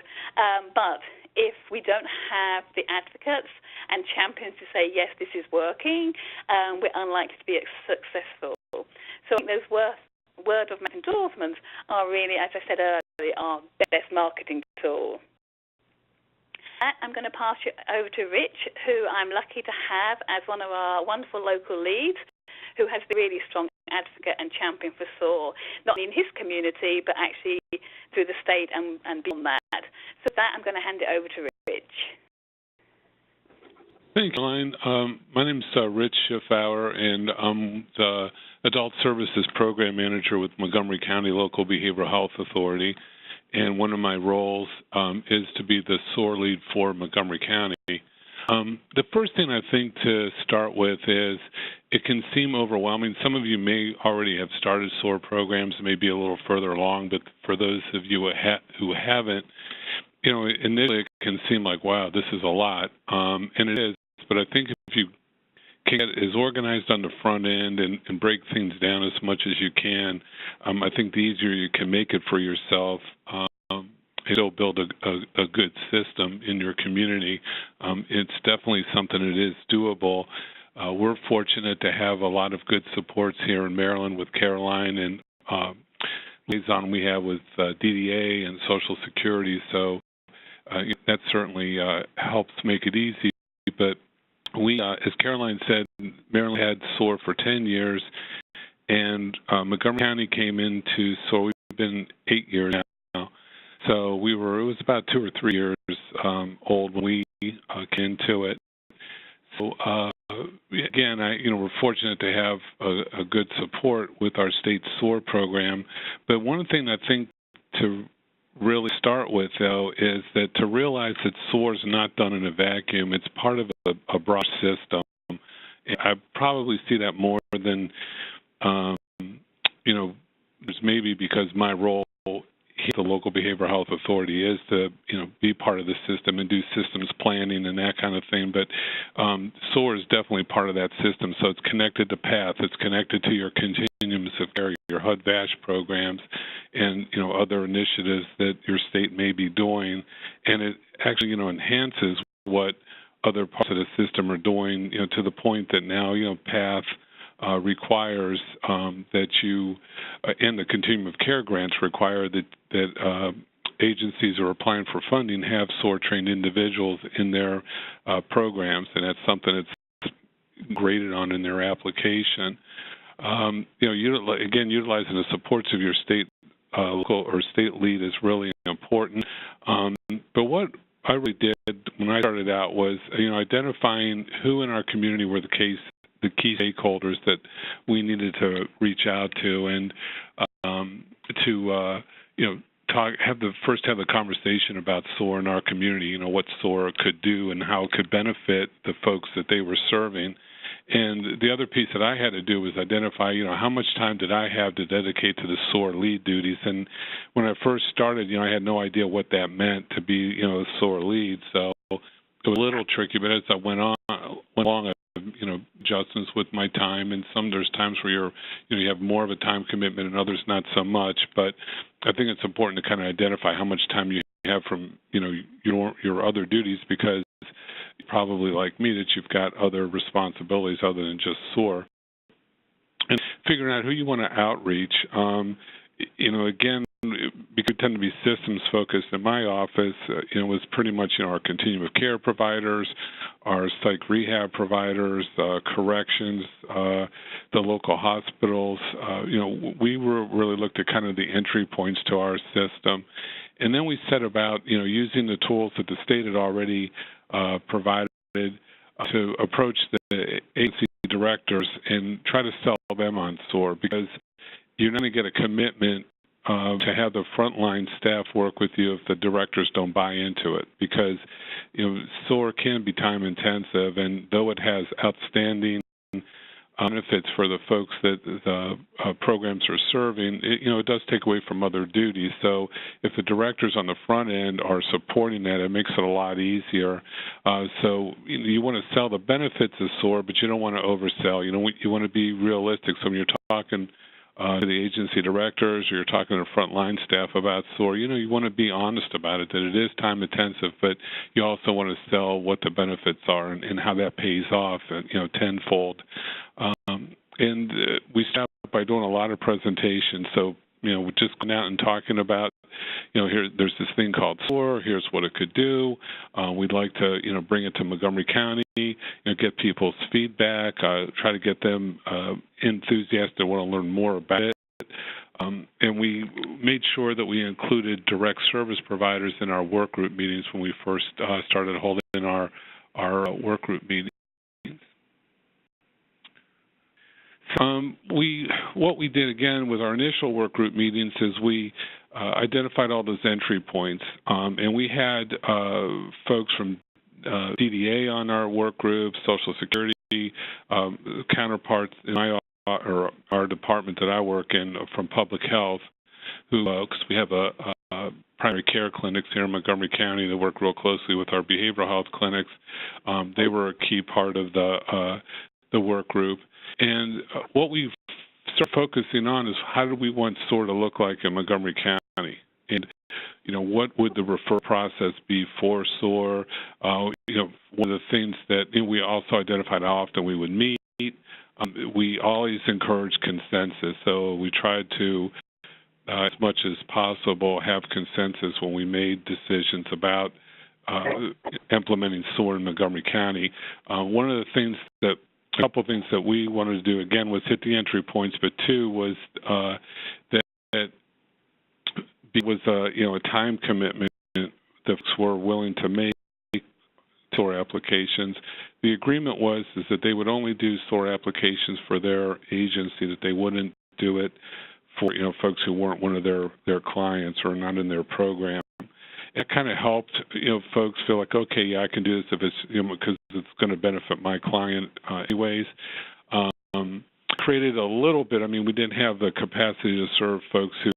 but if we don't have the advocates and champions to say, yes, this is working, we're unlikely to be successful. So I think those word of mouth endorsements are really, as I said earlier, our best marketing tool. I'm going to pass you over to Rich, who I'm lucky to have as one of our wonderful local leads, who has been really strong advocate and champion for SOAR, not only in his community, but actually through the state and beyond that. So with that, I'm going to hand it over to Rich. Thanks, Caroline. My name is Rich Fowler, and I'm the Adult Services Program Manager with Montgomery County Local Behavioral Health Authority. And one of my roles is to be the SOAR lead for Montgomery County. The first thing I think to start with is it can seem overwhelming. Some of you may already have started SOAR programs, maybe a little further along, but for those of you who haven't, initially it can seem like, wow, this is a lot, and it is. But I think if you can get as organized on the front end and break things down as much as you can, I think the easier you can make it for yourself, it'll build a good system in your community. It's definitely something that is doable. We're fortunate to have a lot of good supports here in Maryland with Caroline and liaison we have with DDA and Social Security, so that certainly helps make it easy. But we, as Caroline said, Maryland had SOAR for 10 years, and Montgomery County came into SOAR. We've been 8 years now. So it was about 2 or 3 years old when we came into it. So again, we're fortunate to have a good support with our state SOAR program. But one thing I think to really start with, though, is that to realize that SOAR is not done in a vacuum. It's part of a broad system. I probably see that more than, there's maybe because my role here at the local behavioral health authority is to, be part of the system and do systems planning and that kind of thing. But SOAR is definitely part of that system. So it's connected to PATH. It's connected to your continuums of care, your HUD-VASH programs, and other initiatives that your state may be doing. And it actually, enhances what other parts of the system are doing, to the point that now, PATH requires that you, and the continuum of care grants require that agencies who are applying for funding have SOAR-trained individuals in their programs, and that's something that's graded on in their application. Again, utilizing the supports of your state local or state lead is really important. But what I really did when I started out was, identifying who in our community were the key stakeholders that we needed to reach out to, and have the conversation about SOAR in our community. What SOAR could do and how it could benefit the folks that they were serving. And the other piece that I had to do was identify, how much time did I have to dedicate to the SOAR lead duties. And when I first started, I had no idea what that meant to be, a SOAR lead. So it was a little tricky, but as I went along, I adjustments with my time, and there's times where you have more of a time commitment and others not so much. But I think it's important to kind of identify how much time you have from, your other duties, because probably like me that you've got other responsibilities other than just SOAR. And figuring out who you want to outreach. Again, we could tend to be systems focused. In my office, was pretty much our continuum of care providers, our psych rehab providers, corrections, the local hospitals. We really looked at kind of the entry points to our system, and then we set about using the tools that the state had already provided to approach the agency directors and try to sell them on SOAR, because you're going to get a commitment to have the frontline staff work with you if the directors don't buy into it, because SOAR can be time intensive, and though it has outstanding benefits for the folks that the programs are serving, it does take away from other duties. So if the directors on the front end are supporting that, it makes it a lot easier. So you want to sell the benefits of SOAR, but you don't want to oversell. You want to be realistic. So when you're talking to the agency directors, or you're talking to frontline staff about SOAR, you want to be honest about it, that it is time intensive, but you also want to sell what the benefits are and how that pays off, tenfold. And we start by doing a lot of presentations. So, we're just going out and talking about, there's this thing called SOAR, here's what it could do. We'd like to, bring it to Montgomery County, get people's feedback, try to get them enthusiastic to want to learn more about it. And we made sure that we included direct service providers in our work group meetings when we first started holding our work group meetings. What we did again with our initial work group meetings is we identified all those entry points, and we had folks from DDA on our work group, Social Security, counterparts in our department that I work in from Public Health, who, because we have a primary care clinics here in Montgomery County that work real closely with our behavioral health clinics. They were a key part of the work group. And what we've started focusing on is how do we want SOAR to look like in Montgomery County? And, what would the referral process be for SOAR? One of the things that we also identified how often we would meet. We always encourage consensus. So we tried to, as much as possible, have consensus when we made decisions about implementing SOAR in Montgomery County. A couple of things that we wanted to do, again, was hit the entry points, but two was that was a time commitment that folks were willing to make SOAR applications. The agreement was that they would only do SOAR applications for their agency, that they wouldn't do it for folks who weren't one of their clients or not in their program. It kind of helped, folks feel like, okay, yeah, I can do this if it's, because it's going to benefit my client anyways. Created a little bit, we didn't have the capacity to serve folks who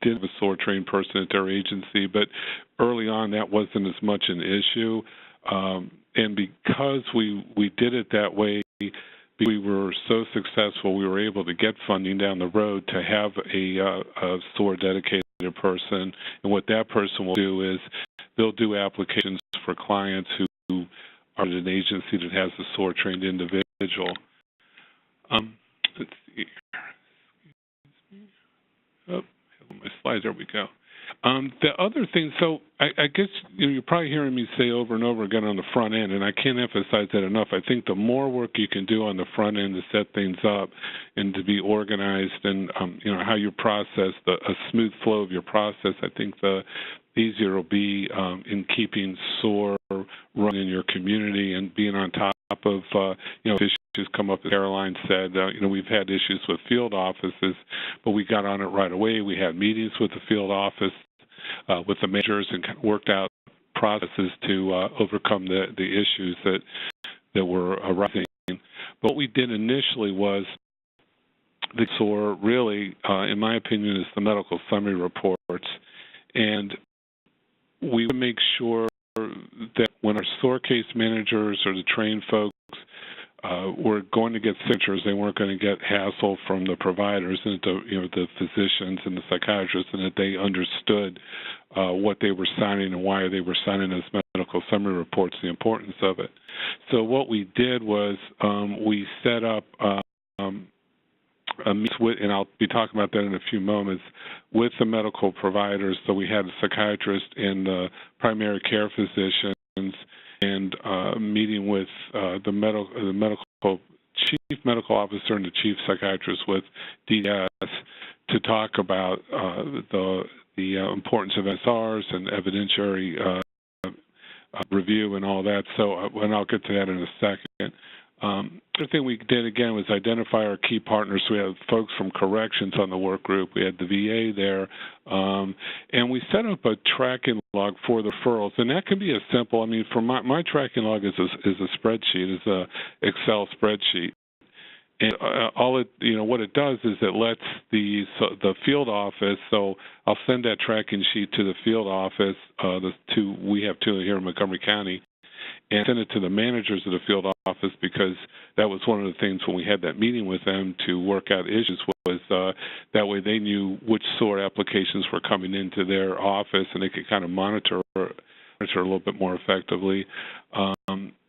did have a SOAR trained person at their agency, but early on that wasn't as much an issue. And because we did it that way, we were so successful, we were able to get funding down the road to have a SOAR dedicated person. And what that person will do is they'll do applications for clients who are at an agency that has a SOAR trained individual. Let's see. Oh, my slides, there we go. The other thing, so I guess you're probably hearing me say over and over again on the front end, and I can't emphasize that enough. I think the more work you can do on the front end to set things up and to be organized and, how you process, a smooth flow of your process, I think the easier it'll be in keeping SOAR running in your community and being on top of, issues come up, as Caroline said. We've had issues with field offices, but we got on it right away. We had meetings with the field office, with the managers, and worked out processes to overcome the issues that were arising. But what we did initially was the SOAR really, in my opinion, is the medical summary reports. And we would make sure that when our SOAR case managers or the trained folks were going to get signatures, they weren't going to get hassle from the providers and the physicians and the psychiatrists, and that they understood what they were signing and why they were signing as medical summary reports, the importance of it. So what we did was we set up a meeting with, and I'll be talking about that in a few moments, with the medical providers. So we had a psychiatrist and primary care physicians, and meeting with the medical chief medical officer and the chief psychiatrist with DDS to talk about the importance of SRs and evidentiary review and all that. So, and I'll get to that in a second. The thing we did, again, was identify our key partners. So we had folks from corrections on the work group. We had the VA there. And we set up a tracking log for the referrals. And that can be as simple. I mean, for my tracking log is a spreadsheet, is a Excel spreadsheet. And what it does is it lets the field office, so I'll send that tracking sheet to the field office, we have two here in Montgomery County, and send it to the managers of the field office, because that was one of the things when we had that meeting with them to work out issues, was that way they knew which SOAR applications were coming into their office, and they could kind of monitor a little bit more effectively.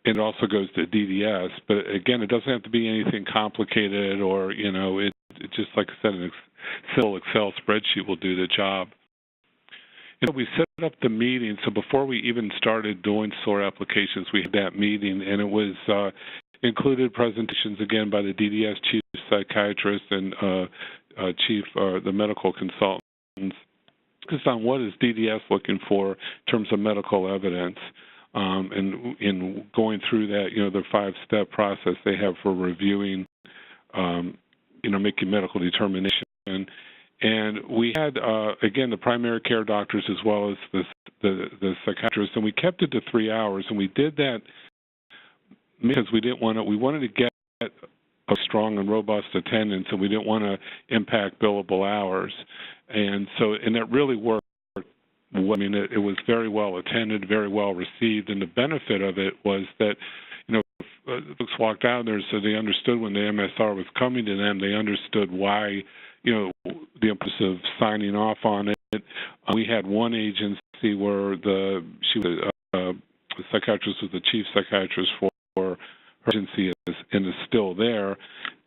It also goes to DDS, but again, it doesn't have to be anything complicated, or it just, like I said, an simple Excel spreadsheet will do the job. We set up the meeting, so before we even started doing SOAR applications, we had that meeting, and it was included presentations again by the DDS chief psychiatrist and the medical consultants, just on what is DDS looking for in terms of medical evidence. And in going through that, the 5-step process they have for reviewing, making medical determination. And we had, again, the primary care doctors as well as the psychiatrists, and we kept it to 3 hours. And we did that because we wanted to get a strong and robust attendance, and we didn't want to impact billable hours. And that really worked. I mean, it was very well attended, very well received, and the benefit of it was that, folks walked out there, so they understood when the MSR was coming to them, they understood why, the importance of signing off on it. We had one agency where the psychiatrist was the chief psychiatrist for her agency and is still there,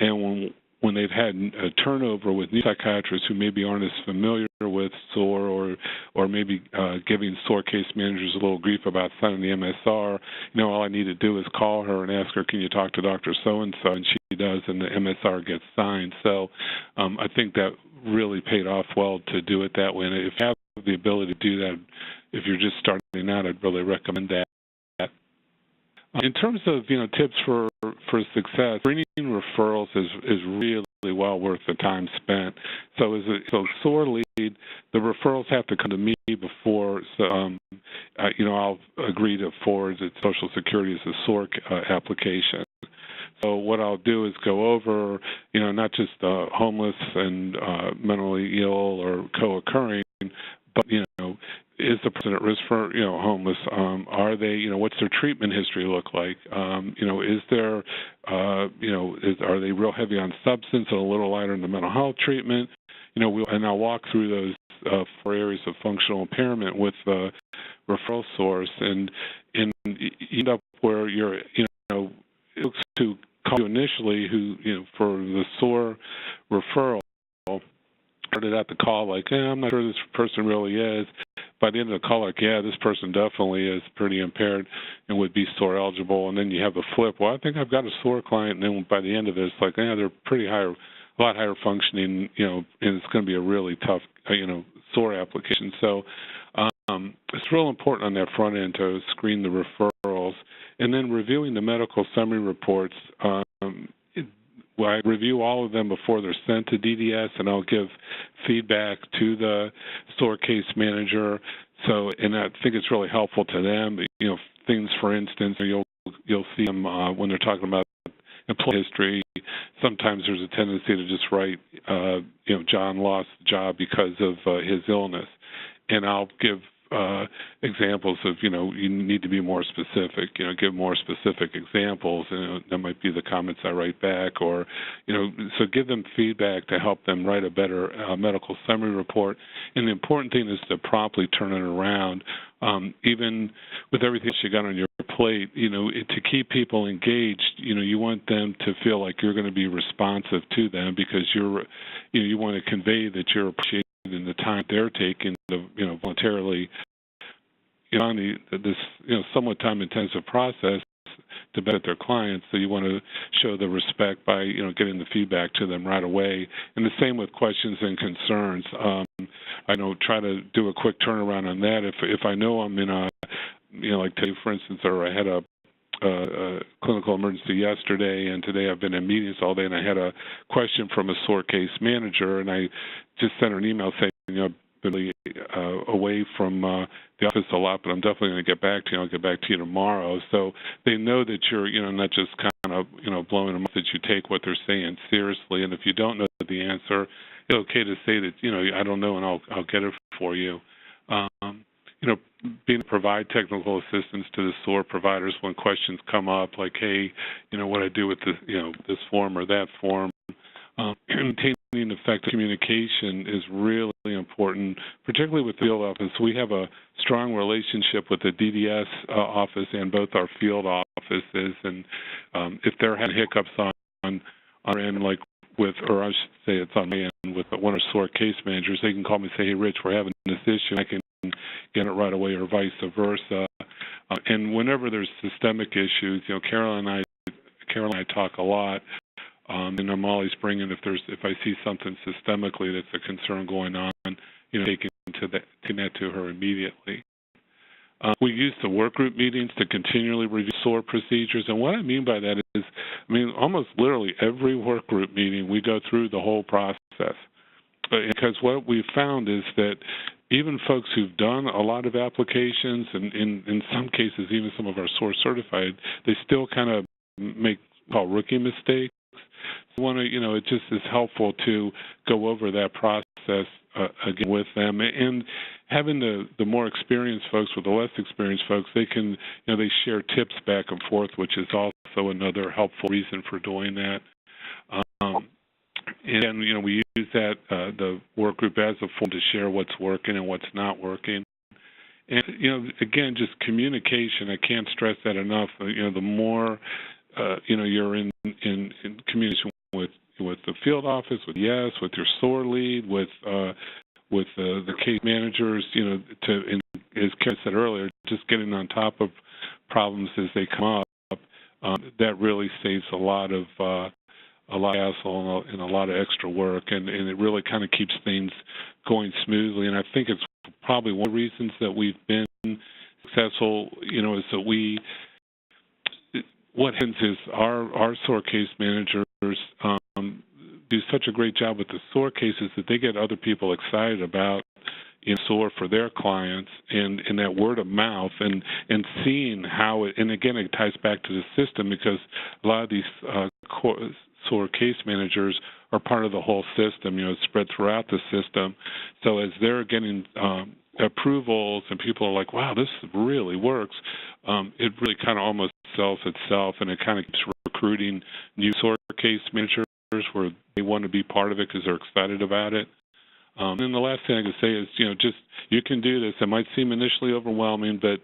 and when they've had a turnover with new psychiatrists who maybe aren't as familiar with SOAR, or maybe giving SOAR case managers a little grief about signing the MSR, all I need to do is call her and ask her, can you talk to Dr. So-and-so, and she does, and the MSR gets signed. So I think that really paid off well to do it that way. And if you have the ability to do that, if you're just starting out, I'd really recommend that. In terms of tips for success, bringing referrals is really well worth the time spent. So SOAR lead, the referrals have to come to me before. So I'll agree to forward it to Social Security as a SOAR application. So what I'll do is go over not just homeless and mentally ill or co-occurring, but is the person at risk for homeless? Are they what's their treatment history look like? Is there are they real heavy on substance and a little lighter in the mental health treatment? And I'll walk through those 4 areas of functional impairment with the referral source, and you end up where you're folks who call you initially, who for the SOAR referral, started out the call like, I'm not sure this person really is. By the end of the call, like, yeah, this person definitely is pretty impaired and would be SOAR eligible. And then you have a flip. Well, I think I've got a SOAR client. And then by the end of it, it's like, yeah, they're pretty higher, a lot higher functioning, and it's going to be a really tough, SOAR application. So it's real important on that front end to screen the referrals. And then reviewing the medical summary reports. I review all of them before they're sent to DDS, and I'll give feedback to the SOAR case manager. So, and I think it's really helpful to them. Things, for instance, you'll see them when they're talking about employee history. Sometimes there's a tendency to just write, John lost the job because of his illness, and I'll give examples of, you need to be more specific, give more specific examples, and that might be the comments I write back, or, so give them feedback to help them write a better medical summary report. And the important thing is to promptly turn it around. Even with everything you got on your plate, to keep people engaged, you want them to feel like you're going to be responsive to them, because you want to convey that you're appreciating in the time they're taking to, voluntarily, on this, somewhat time-intensive process to benefit their clients. So you want to show the respect by, getting the feedback to them right away. And the same with questions and concerns. I try to do a quick turnaround on that. If I know I'm in a, like today, for instance, or I had a clinical emergency yesterday, and today I've been in meetings all day, and I had a question from a SOAR case manager, and I just sent her an email saying, I've been really away from the office a lot, but I'm definitely going to get back to you. I'll get back to you tomorrow. So they know that you're, not just kind of, blowing them up, that you take what they're saying seriously. And if you don't know the answer, it's okay to say that, I don't know, and I'll get it for you. Being to provide technical assistance to the SOAR providers when questions come up, like, hey, what I do with this, this form or that form. Maintaining effective communication is really important, particularly with the field office. We have a strong relationship with the DDS office and both our field offices, and if they're having hiccups on our end, like with, or I should say it's on my end, with one of our SOAR case managers, they can call me and say, hey, Rich, we're having this issue. I can get it right away, or vice versa. And whenever there's systemic issues, Carol and I talk a lot. And I'm always bringing, if I see something systemically that's a concern going on, taking that to her immediately. We use the work group meetings to continually review SOAR procedures, and what I mean by that is, almost literally every work group meeting we go through the whole process, because what we've found is that even folks who've done a lot of applications, and in some cases even some of our SOAR certified, they still kind of make rookie mistakes. It just is helpful to go over that process again with them, and having the more experienced folks with the less experienced folks, they can, they share tips back and forth, which is also another helpful reason for doing that. And we use that the work group as a forum to share what's working and what's not working. And again, just communication. I can't stress that enough. The more you're in communication with the field office, with with your SOAR lead, with the case managers, as Karen said earlier, just getting on top of problems as they come up, that really saves a lot of hassle and a lot of extra work, and it really kind of keeps things going smoothly. And I think it's probably one of the reasons that we've been successful, is that what happens is our SOAR case managers do such a great job with the SOAR cases that they get other people excited about SOAR for their clients, and that word of mouth, and seeing how it, and again, it ties back to the system, because a lot of these SOAR case managers are part of the whole system, it's spread throughout the system. So as they're getting approvals and people are like, wow, this really works, it really kind of almost sells itself, and it kind of keeps recruiting new SOAR case managers where they want to be part of it because they're excited about it. And the last thing I can say is, just you can do this. It might seem initially overwhelming, but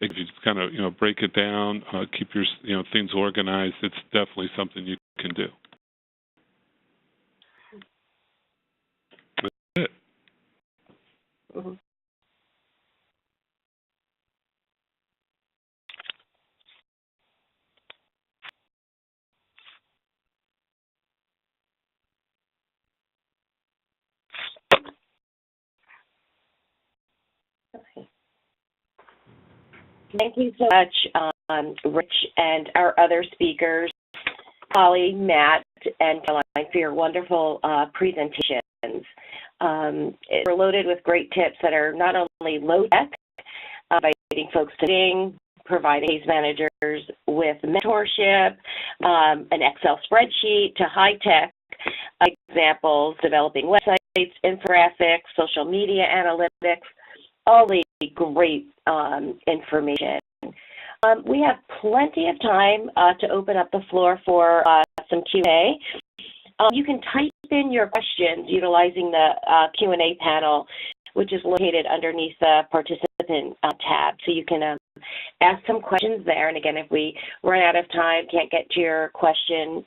if you just kind of, break it down, keep your, things organized, it's definitely something you can do. Thank you so much, Rich, and our other speakers, Holly, Matt, and Caroline, for your wonderful presentations. We're loaded with great tips that are not only low-tech, inviting folks to meeting, providing case managers with mentorship, an Excel spreadsheet, to high-tech examples, developing websites, infographics, social media analytics, all the great information. We have plenty of time to open up the floor for some Q&A. You can type in your questions utilizing the Q&A panel, which is located underneath the participant tab. So you can ask some questions there. And again, if we run out of time, can't get to your question,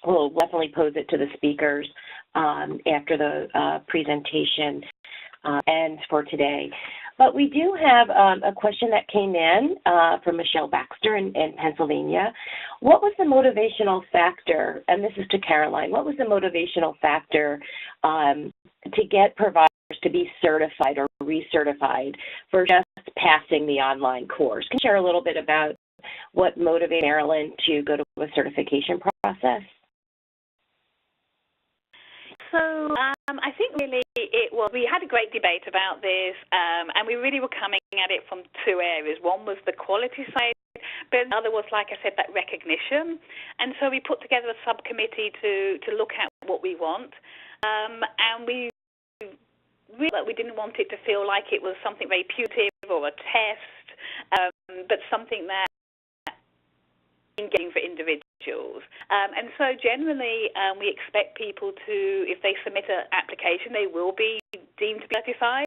we'll definitely pose it to the speakers after the presentation ends for today. But we do have a question that came in from Michelle Baxter in Pennsylvania. What was the motivational factor, and this is to Caroline, what was the motivational factor to get providers to be certified or recertified for just passing the online course? Can you share a little bit about what motivated Marilyn to go to a certification process? So I think really we had a great debate about this, and we really were coming at it from two areas. One was the quality side, but the other was, like I said, that recognition. And so we put together a subcommittee to look at what we want, and we didn't want it to feel like it was something very punitive or a test, but something that engaging for individuals. And so generally we expect people to, if they submit an application, they will be deemed to be certified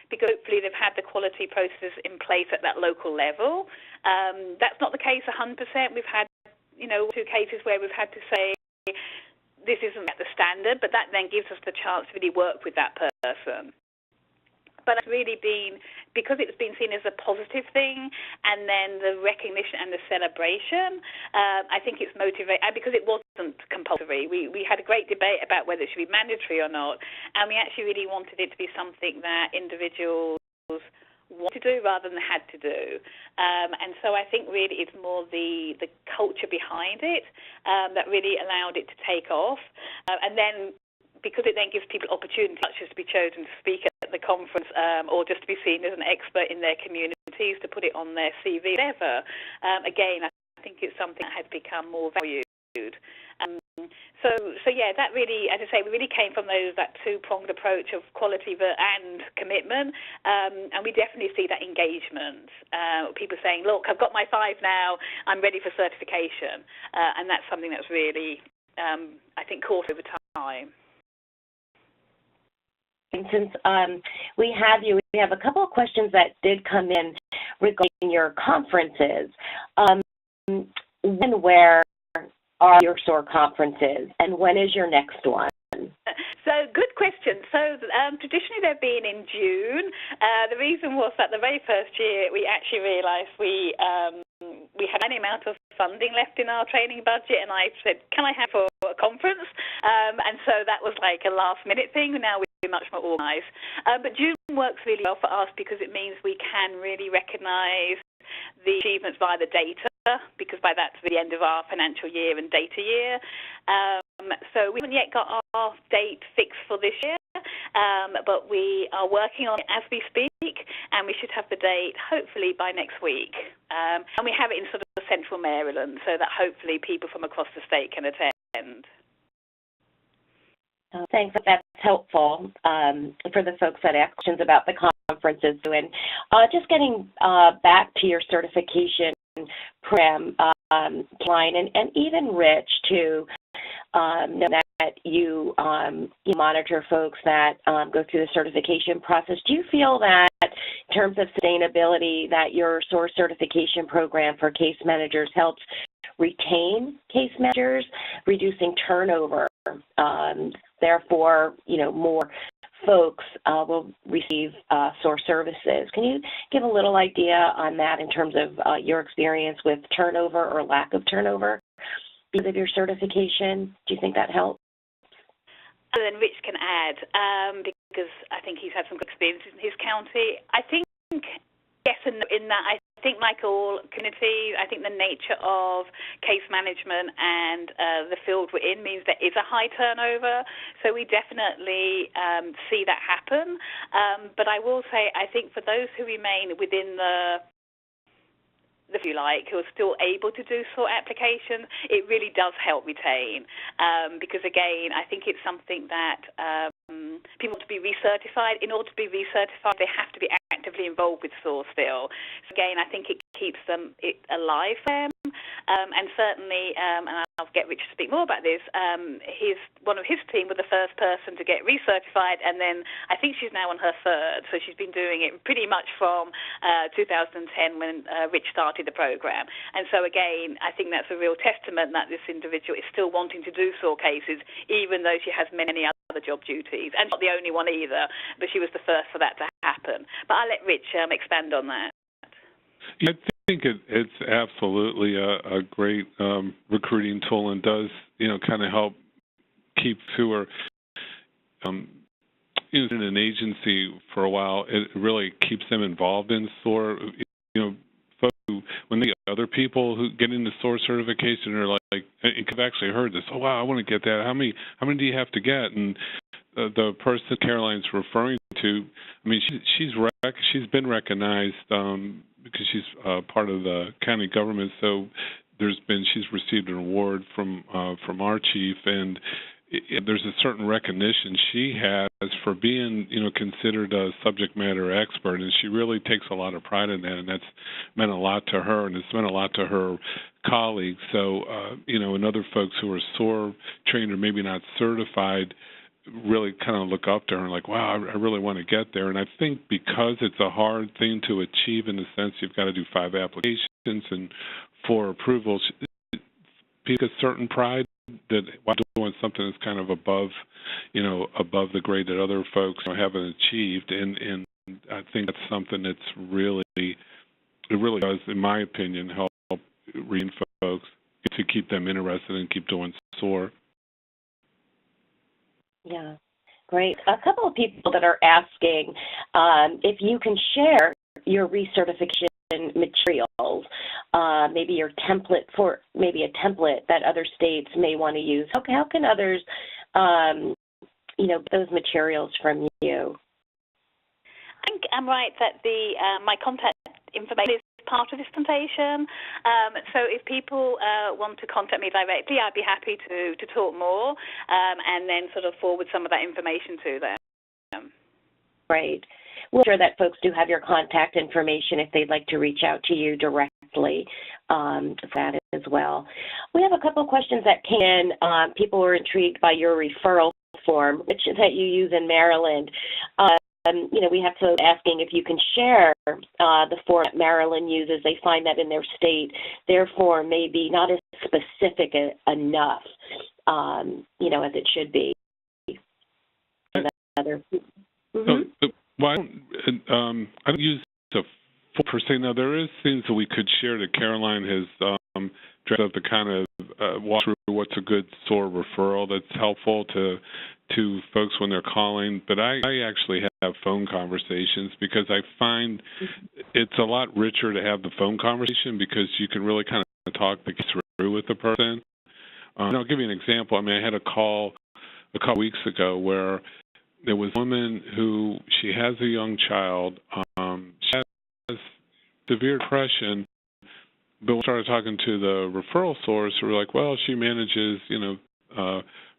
because hopefully they've had the quality process in place at that local level. That's not the case 100%. We've had, two cases where we've had to say this isn't at the standard, but that then gives us the chance to really work with that person. But it's really been, because it's been seen as a positive thing, and then the recognition and the celebration, I think it's motivating, because it wasn't compulsory. We had a great debate about whether it should be mandatory or not, and we actually really wanted it to be something that individuals want to do rather than had to do. And so I think really it's more the culture behind it that really allowed it to take off. And then because it then gives people opportunities, such as to be chosen to speak at the conference or just to be seen as an expert in their communities, to put it on their CV, whatever. Again, I think it's something that has become more valued. So yeah, that really, as I say, we really came from that two-pronged approach of quality and commitment, and we definitely see that engagement. People saying, look, I've got my 5 now, I'm ready for certification, and that's something that's really, I think, caught over time. And since we have you, we have a couple of questions that did come in regarding your conferences. When, where are your SOAR conferences, and when is your next one? So, good question. So, traditionally they've been in June. The reason was that the very first year we actually realised we had any amount of funding left in our training budget, and I said, can I have for a conference? And so that was like a last-minute thing. Now we're much more organised. But June works really well for us because it means we can really recognise the achievements via the data, because by that's the end of our financial year and data year. So we haven't yet got our date fixed for this year, but we are working on it as we speak, and we should have the date hopefully by next week. And we have it in sort of central Maryland, so that hopefully people from across the state can attend. Thanks. That's helpful for the folks that ask questions about the conferences. And just getting back to your certification program, Caroline, and even Rich, to know that you monitor folks that go through the certification process. Do you feel that in terms of sustainability that your SOAR certification program for case managers helps retain case managers, reducing turnover? Therefore, more folks will receive SOAR services. Can you give a little idea on that in terms of your experience with turnover or lack of turnover because of your certification? Do you think that helps? And then Rich can add, because I think he's had some good experiences in his county. I think yes and no in that I think, like all communities, I think the nature of case management and the field we're in means there is a high turnover. So we definitely see that happen. But I will say, I think for those who remain within if you like, who are still able to do SOAR applications, it really does help retain. Because again, I think it's something that people want to be recertified. In order to be recertified, they have to be actively involved with SOAR still. So again, I think it keeps them alive for them. And certainly, and I'll get Richard to speak more about this, one of his team was the first person to get recertified, and then I think she's now on her third, so she's been doing it pretty much from 2010 when Rich started the program. And so again, I think that's a real testament that this individual is still wanting to do SOAR cases, even though she has many other job duties, and not the only one either, but she was the first for that to happen. But I'll let Rich expand on that. I think it's absolutely a great recruiting tool, and does kind of help keep who are in an agency for a while. It really keeps them involved in SOAR. Folks who, when they get other people who get into SOAR certification, are like, I've actually heard this. Oh wow, I want to get that. How many do you have to get? And the person Caroline's referring to, I mean, she's been recognized because she's part of the county government. So she's received an award from our chief, and there's a certain recognition she has for being considered a subject matter expert, and she really takes a lot of pride in that, and that's meant a lot to her, and it's meant a lot to her colleagues. So and other folks who are SOAR trained or maybe not certified really kind of look up to her and like, wow, I really want to get there. And I think because it's a hard thing to achieve, in the sense you've got to do 5 applications and 4 approvals, people get certain pride that while doing something that's kind of above the grade that other folks haven't achieved. And I think that's something that's it really does, in my opinion, help retain folks to keep them interested and keep doing SOAR. Yeah, great. A couple of people that are asking if you can share your recertification materials, maybe your template for maybe a template that other states may want to use. How can others, those materials from you? I think I'm right that my contact information is part of this presentation. So if people want to contact me directly, I'd be happy to talk more and then sort of forward some of that information to them. Great. We'll ensure that folks do have your contact information if they'd like to reach out to you directly for that as well. We have a couple of questions that came in. People were intrigued by your referral form, which that you use in Maryland. We have folks asking if you can share the form that Maryland uses. They find that in their state, their form may be not as specific enough, as it should be. Well, I don't use the full per se. Now, there is things that we could share that Caroline has dressed up to kind of walk through what's a good SOAR referral that's helpful to folks when they're calling. But I actually have phone conversations because I find it's a lot richer to have the phone conversation because you can really kind of talk the case through with the person. And I'll give you an example. I mean, I had a call a couple weeks ago where there was a woman who, she has a young child, she has severe depression, but we started talking to the referral source who were like, well, she manages,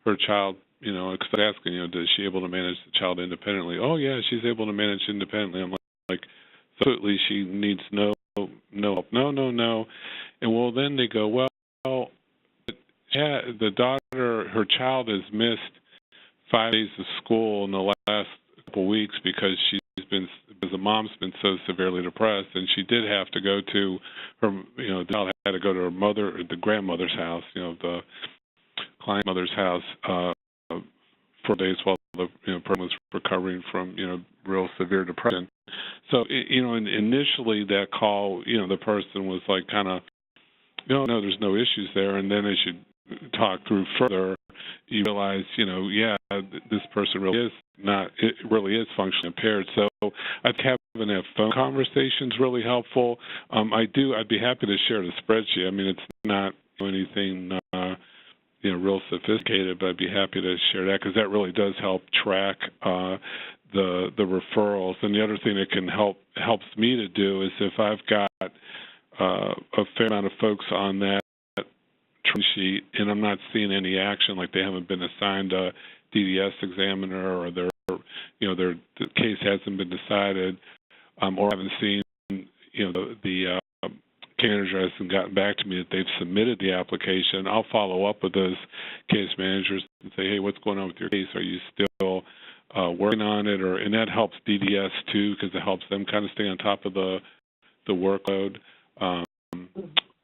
her child, asking, is she able to manage the child independently? Oh, yeah, she's able to manage independently. I'm like, absolutely, she needs no help. No. And well, then they go, well, yeah, the daughter, her child has missed 5 days of school in the last couple of weeks because the mom's been so severely depressed, and she did have to go to her, the child had to go to her mother, the grandmother's house, the client mother's house for days while the person was recovering from, real severe depression. So, initially that call, the person was like kind of, no, there's no issues there. And then as talk through further, you realize, yeah, this person really is functionally impaired. So I think having that phone conversation is really helpful. I'd be happy to share the spreadsheet. I mean, it's not anything real sophisticated, but I'd be happy to share that because that really does help track the referrals. And the other thing that helps me to do is if I've got a fair amount of folks on that sheet and I'm not seeing any action, like they haven't been assigned a DDS examiner or their case hasn't been decided, or haven't seen the case manager hasn't gotten back to me that they've submitted the application, I'll follow up with those case managers and say, hey, what's going on with your case? Are you still working on it? And that helps DDS too, because it helps them kind of stay on top of the workload.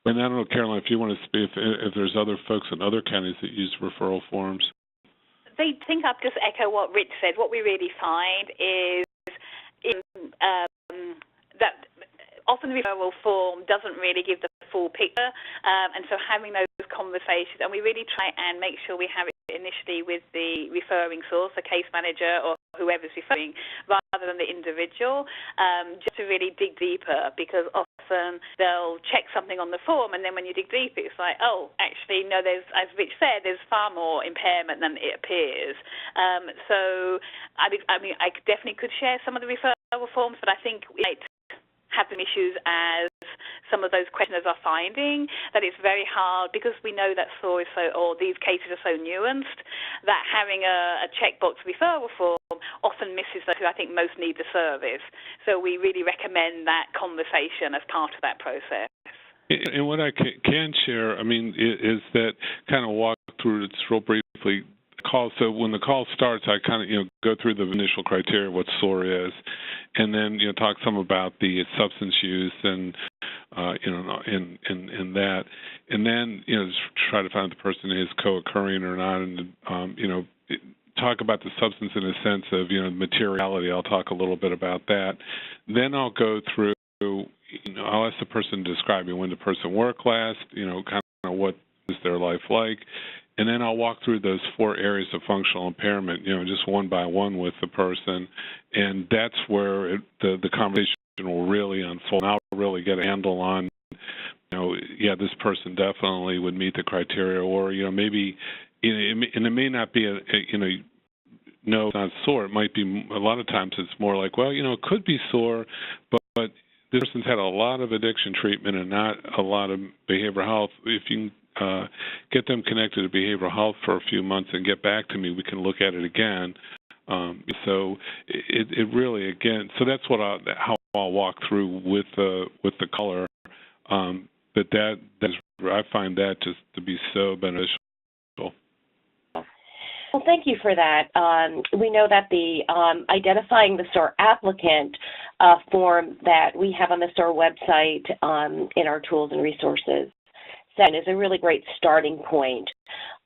And I don't know, Caroline, if you want to speak, if there's other folks in other counties that use referral forms. I think I'll just echo what Rich said. What we really find is that often the referral form doesn't really give the full picture, and so having those conversations, and we really try and make sure we have it initially with the referring source, the case manager or whoever's referring, rather than the individual, just to really dig deeper, because often they'll check something on the form, and then when you dig deeper, it's like, oh, actually, no, there's, as Rich said, there's far more impairment than it appears. So, I mean, I definitely could share some of the referral forms, but I think we might have some issues as some of those questioners are finding, that it's very hard because we know that SOAR is these cases are so nuanced that having a checkbox referral form often misses those who I think most need the service. So we really recommend that conversation as part of that process. And what I can share, I mean, is that kind of walk through it real briefly. So when the call starts, I kind of go through the initial criteria of what SOAR is, and then talk some about the substance use and in that, and then just try to find if the person is co-occurring or not, and talk about the substance in a sense of materiality. I'll talk a little bit about that. Then I'll go through. I'll ask the person to describe when the person worked last. Kind of what is their life like. And then I'll walk through those 4 areas of functional impairment, just one by one with the person. And that's where the conversation will really unfold. And I'll really get a handle on, yeah, this person definitely would meet the criteria. Or, maybe, and it may not be, no, it's not SOAR. It might be, a lot of times it's more like, well, it could be SOAR, but this person's had a lot of addiction treatment and not a lot of behavioral health. If you can get them connected to behavioral health for a few months and get back to me, we can look at it again. So it really, again, so that's what how I'll walk through with the color. But I find that just to be so beneficial. Well, thank you for that. We know that the identifying the SOAR applicant form that we have on the SOAR website in our tools and resources is a really great starting point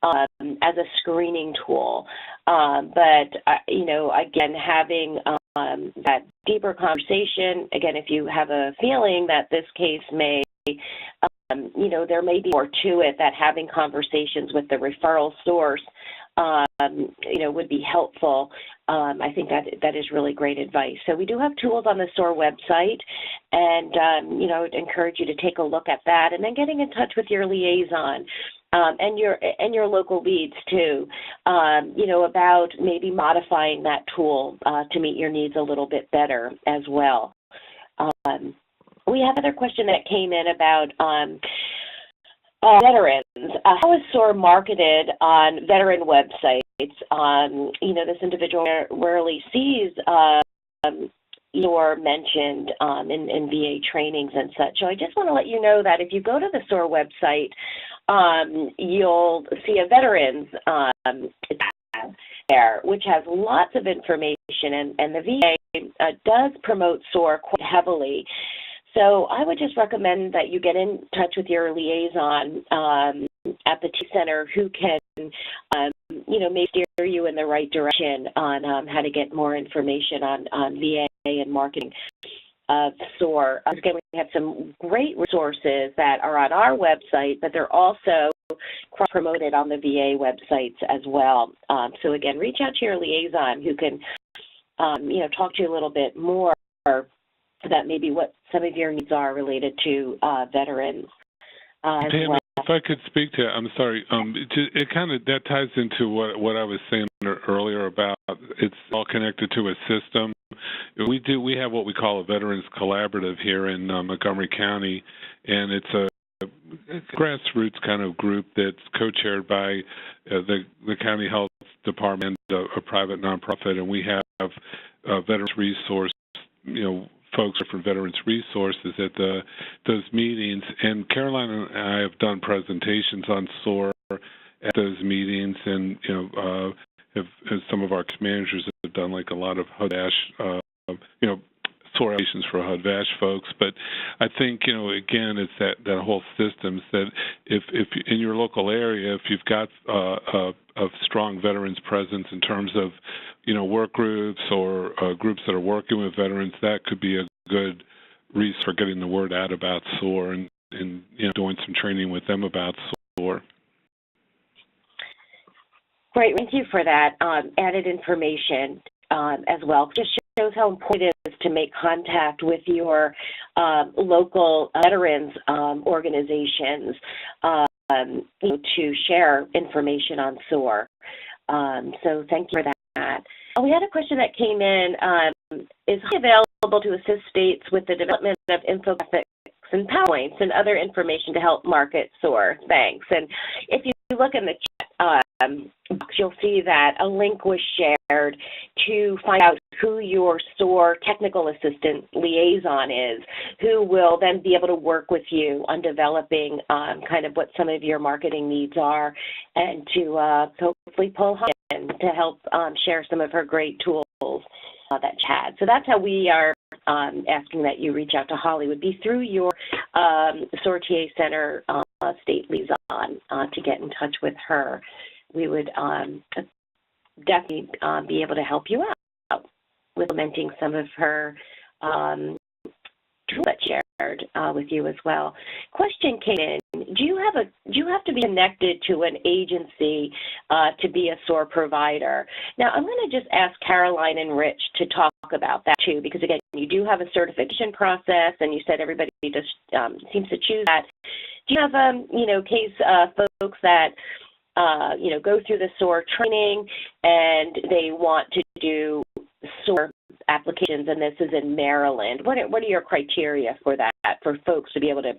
as a screening tool. But again, having that deeper conversation, again, if you have a feeling that this case may, there may be more to it, that having conversations with the referral source, would be helpful. I think that is really great advice. So we do have tools on the SOAR website, and I would encourage you to take a look at that, and then getting in touch with your liaison and your local leads too. About maybe modifying that tool to meet your needs a little bit better as well. We have another question that came in about veterans. How is SOAR marketed on veteran websites? This individual rarely sees SOAR mentioned in VA trainings and such. So I just want to let you know that if you go to the SOAR website, you'll see a veterans tab there, which has lots of information, and the VA does promote SOAR quite heavily. So I would just recommend that you get in touch with your liaison at the T Center who can, maybe steer you in the right direction on how to get more information on VA and marketing of SOAR. Again, we have some great resources that are on our website, but they're also cross-promoted on the VA websites as well. So again, reach out to your liaison who can, talk to you a little bit more about maybe what some of your needs are related to veterans. Pam, if I could speak to, I'm sorry, it kind of, that ties into what I was saying earlier about it's all connected to a system. We have what we call a Veterans Collaborative here in Montgomery County, and it's a grassroots kind of group that's co-chaired by the county health department, a private nonprofit, and we have Veterans Resource, folks from Veterans Resources at those meetings. And Caroline and I have done presentations on SOAR at those meetings, and some of our managers have done like a lot of HUD-VASH, SOAR applications for HUD-VASH folks. But I think, again, it's that whole systems that if in your local area, if you've got a strong veterans presence in terms of, work groups or groups that are working with veterans, that could be a good resource for getting the word out about SOAR and doing some training with them about SOAR. Great, thank you for that added information as well. Just shows how important it is to make contact with your local veterans organizations to share information on SOAR. So thank you for that. We had a question that came in. Is available to assist states with the development of infographics and PowerPoints and other information to help market SOAR? Thanks. And if you look in the chat box, you'll see that a link was shared to find out who your SOAR technical assistant liaison is, who will then be able to work with you on developing kind of what some of your marketing needs are, and to hopefully pull her in to help share some of her great tools that she had. So that's how we are asking that you reach out to Holly, would be through your SOAR TA Center state liaison to get in touch with her. We would definitely be able to help you out with implementing some of her tools that shared with you as well. Question came in: Do you have to be connected to an agency to be a SOAR provider? Now, I'm going to just ask Caroline and Rich to talk about that too, because again, you do have a certification process, and you said everybody just seems to choose that. Do you have case folks that go through the SOAR training and they want to do SOAR applications, and this is in Maryland? What are your criteria for that, for folks to be able to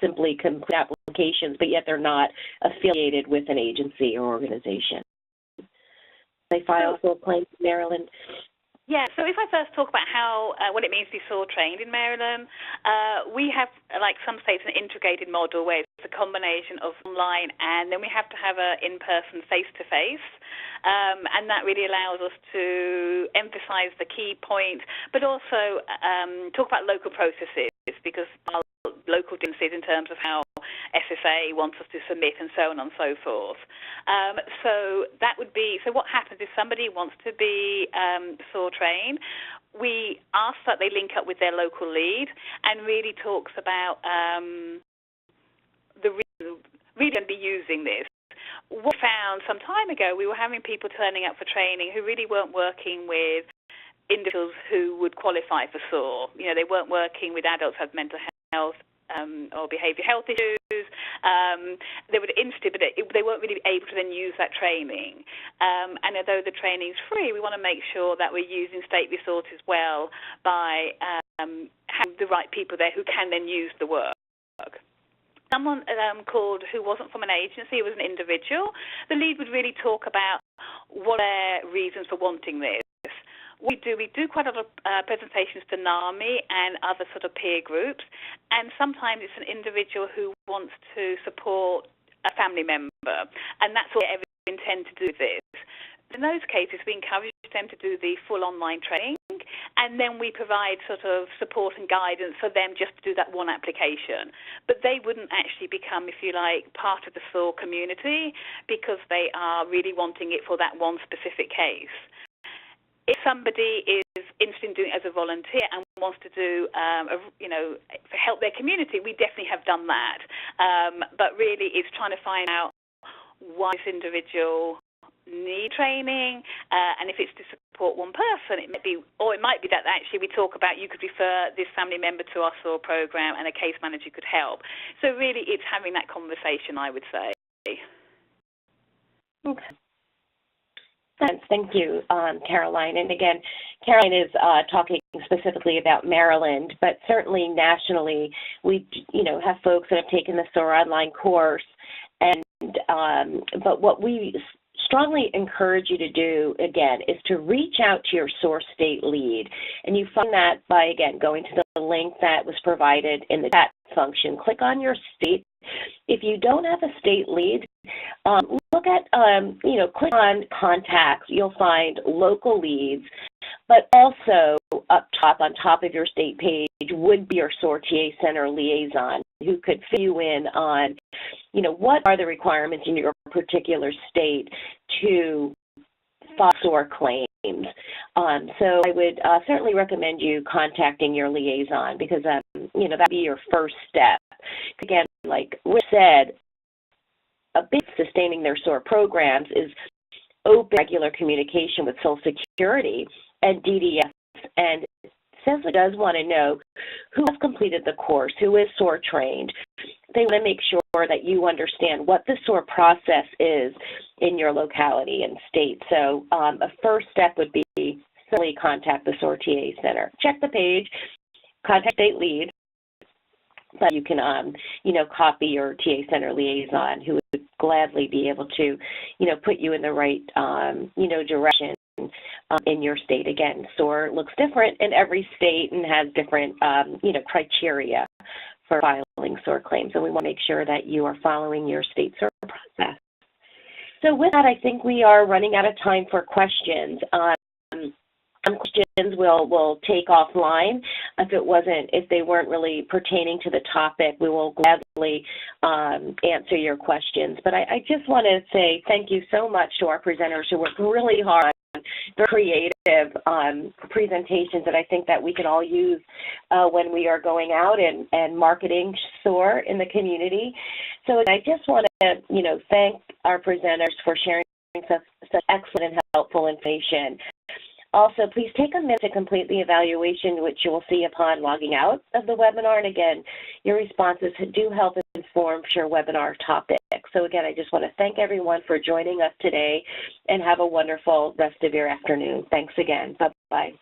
simply complete applications, but yet they're not affiliated with an agency or organization? They file for a claim in Maryland? Yeah, so if I first talk about what it means to be SOAR trained in Maryland, we have, like some states, an integrated model where it's a combination of online, and then we have to have an in-person face-to-face, and that really allows us to emphasize the key points, but also talk about local processes, because our local differences in terms of how SSA wants us to submit and so on and so forth. So that would be, so what happens if somebody wants to be SOAR trained, we ask that they link up with their local lead and really talks about the reason really going to be using this. What we found some time ago, we were having people turning up for training who really weren't working with individuals who would qualify for SOAR. They weren't working with adults who have mental health or behavioural health issues. They were interested, but they weren't really able to then use that training. And although the training's free, we want to make sure that we're using state resources well by having the right people there who can then use the work. Someone called who wasn't from an agency, it was an individual. The lead would really talk about what are their reasons for wanting this. We do quite a lot of presentations to NAMI and other sort of peer groups, and sometimes it's an individual who wants to support a family member, and that's what we ever intend to do this. In those cases, we encourage them to do the full online training, and then we provide sort of support and guidance for them just to do that one application. But they wouldn't actually become, if you like, part of the SOAR community because they are really wanting it for that one specific case. If somebody is interested in doing it as a volunteer and wants to do, help their community, we definitely have done that. But really, it's trying to find out why this individual need training, and if it's to support one person, it might be that actually we talk about you could refer this family member to our SOAR program and a case manager could help. So really, it's having that conversation, I would say. Okay. Thank you, Caroline. And again, Caroline is talking specifically about Maryland, but certainly nationally, we have folks that have taken the SOAR online course, and but what we strongly encourage you to do, again, is to reach out to your SOAR state lead. And you find that by, again, going to the link that was provided in the chat function. Click on your state. If you don't have a state lead, look at, click on contacts. You'll find local leads, but also up top, on top of your state page, would be your SOAR TA Center liaison who could fill you in on, what are the requirements in your particular state to file SOAR claims. So I would certainly recommend you contacting your liaison because, that'd be your first step. Again, like Rich said, a big sustaining their SOAR programs is open, regular communication with Social Security and DDS, and CESLA does want to know who has completed the course, who is SOAR trained. They want to make sure that you understand what the SOAR process is in your locality and state. So a first step would be simply contact the SOAR TA Center. Check the page, contact state lead, but you can, copy your TA Center liaison who would gladly be able to, put you in the right, direction in your state. Again, SOAR looks different in every state and has different, criteria for filing SOAR claims, and we want to make sure that you are following your state SOAR process. So with that, I think we are running out of time for questions. Some questions we'll take offline. If they weren't really pertaining to the topic, we will gladly answer your questions. But I just want to say thank you so much to our presenters who worked really hard on the creative presentations that I think that we can all use when we are going out and marketing SOAR in the community. So I just want to, thank our presenters for sharing such excellent and helpful information. Also, please take a minute to complete the evaluation, which you will see upon logging out of the webinar. And again, your responses do help inform your webinar topic. So again, I just want to thank everyone for joining us today and have a wonderful rest of your afternoon. Thanks again. Bye-bye.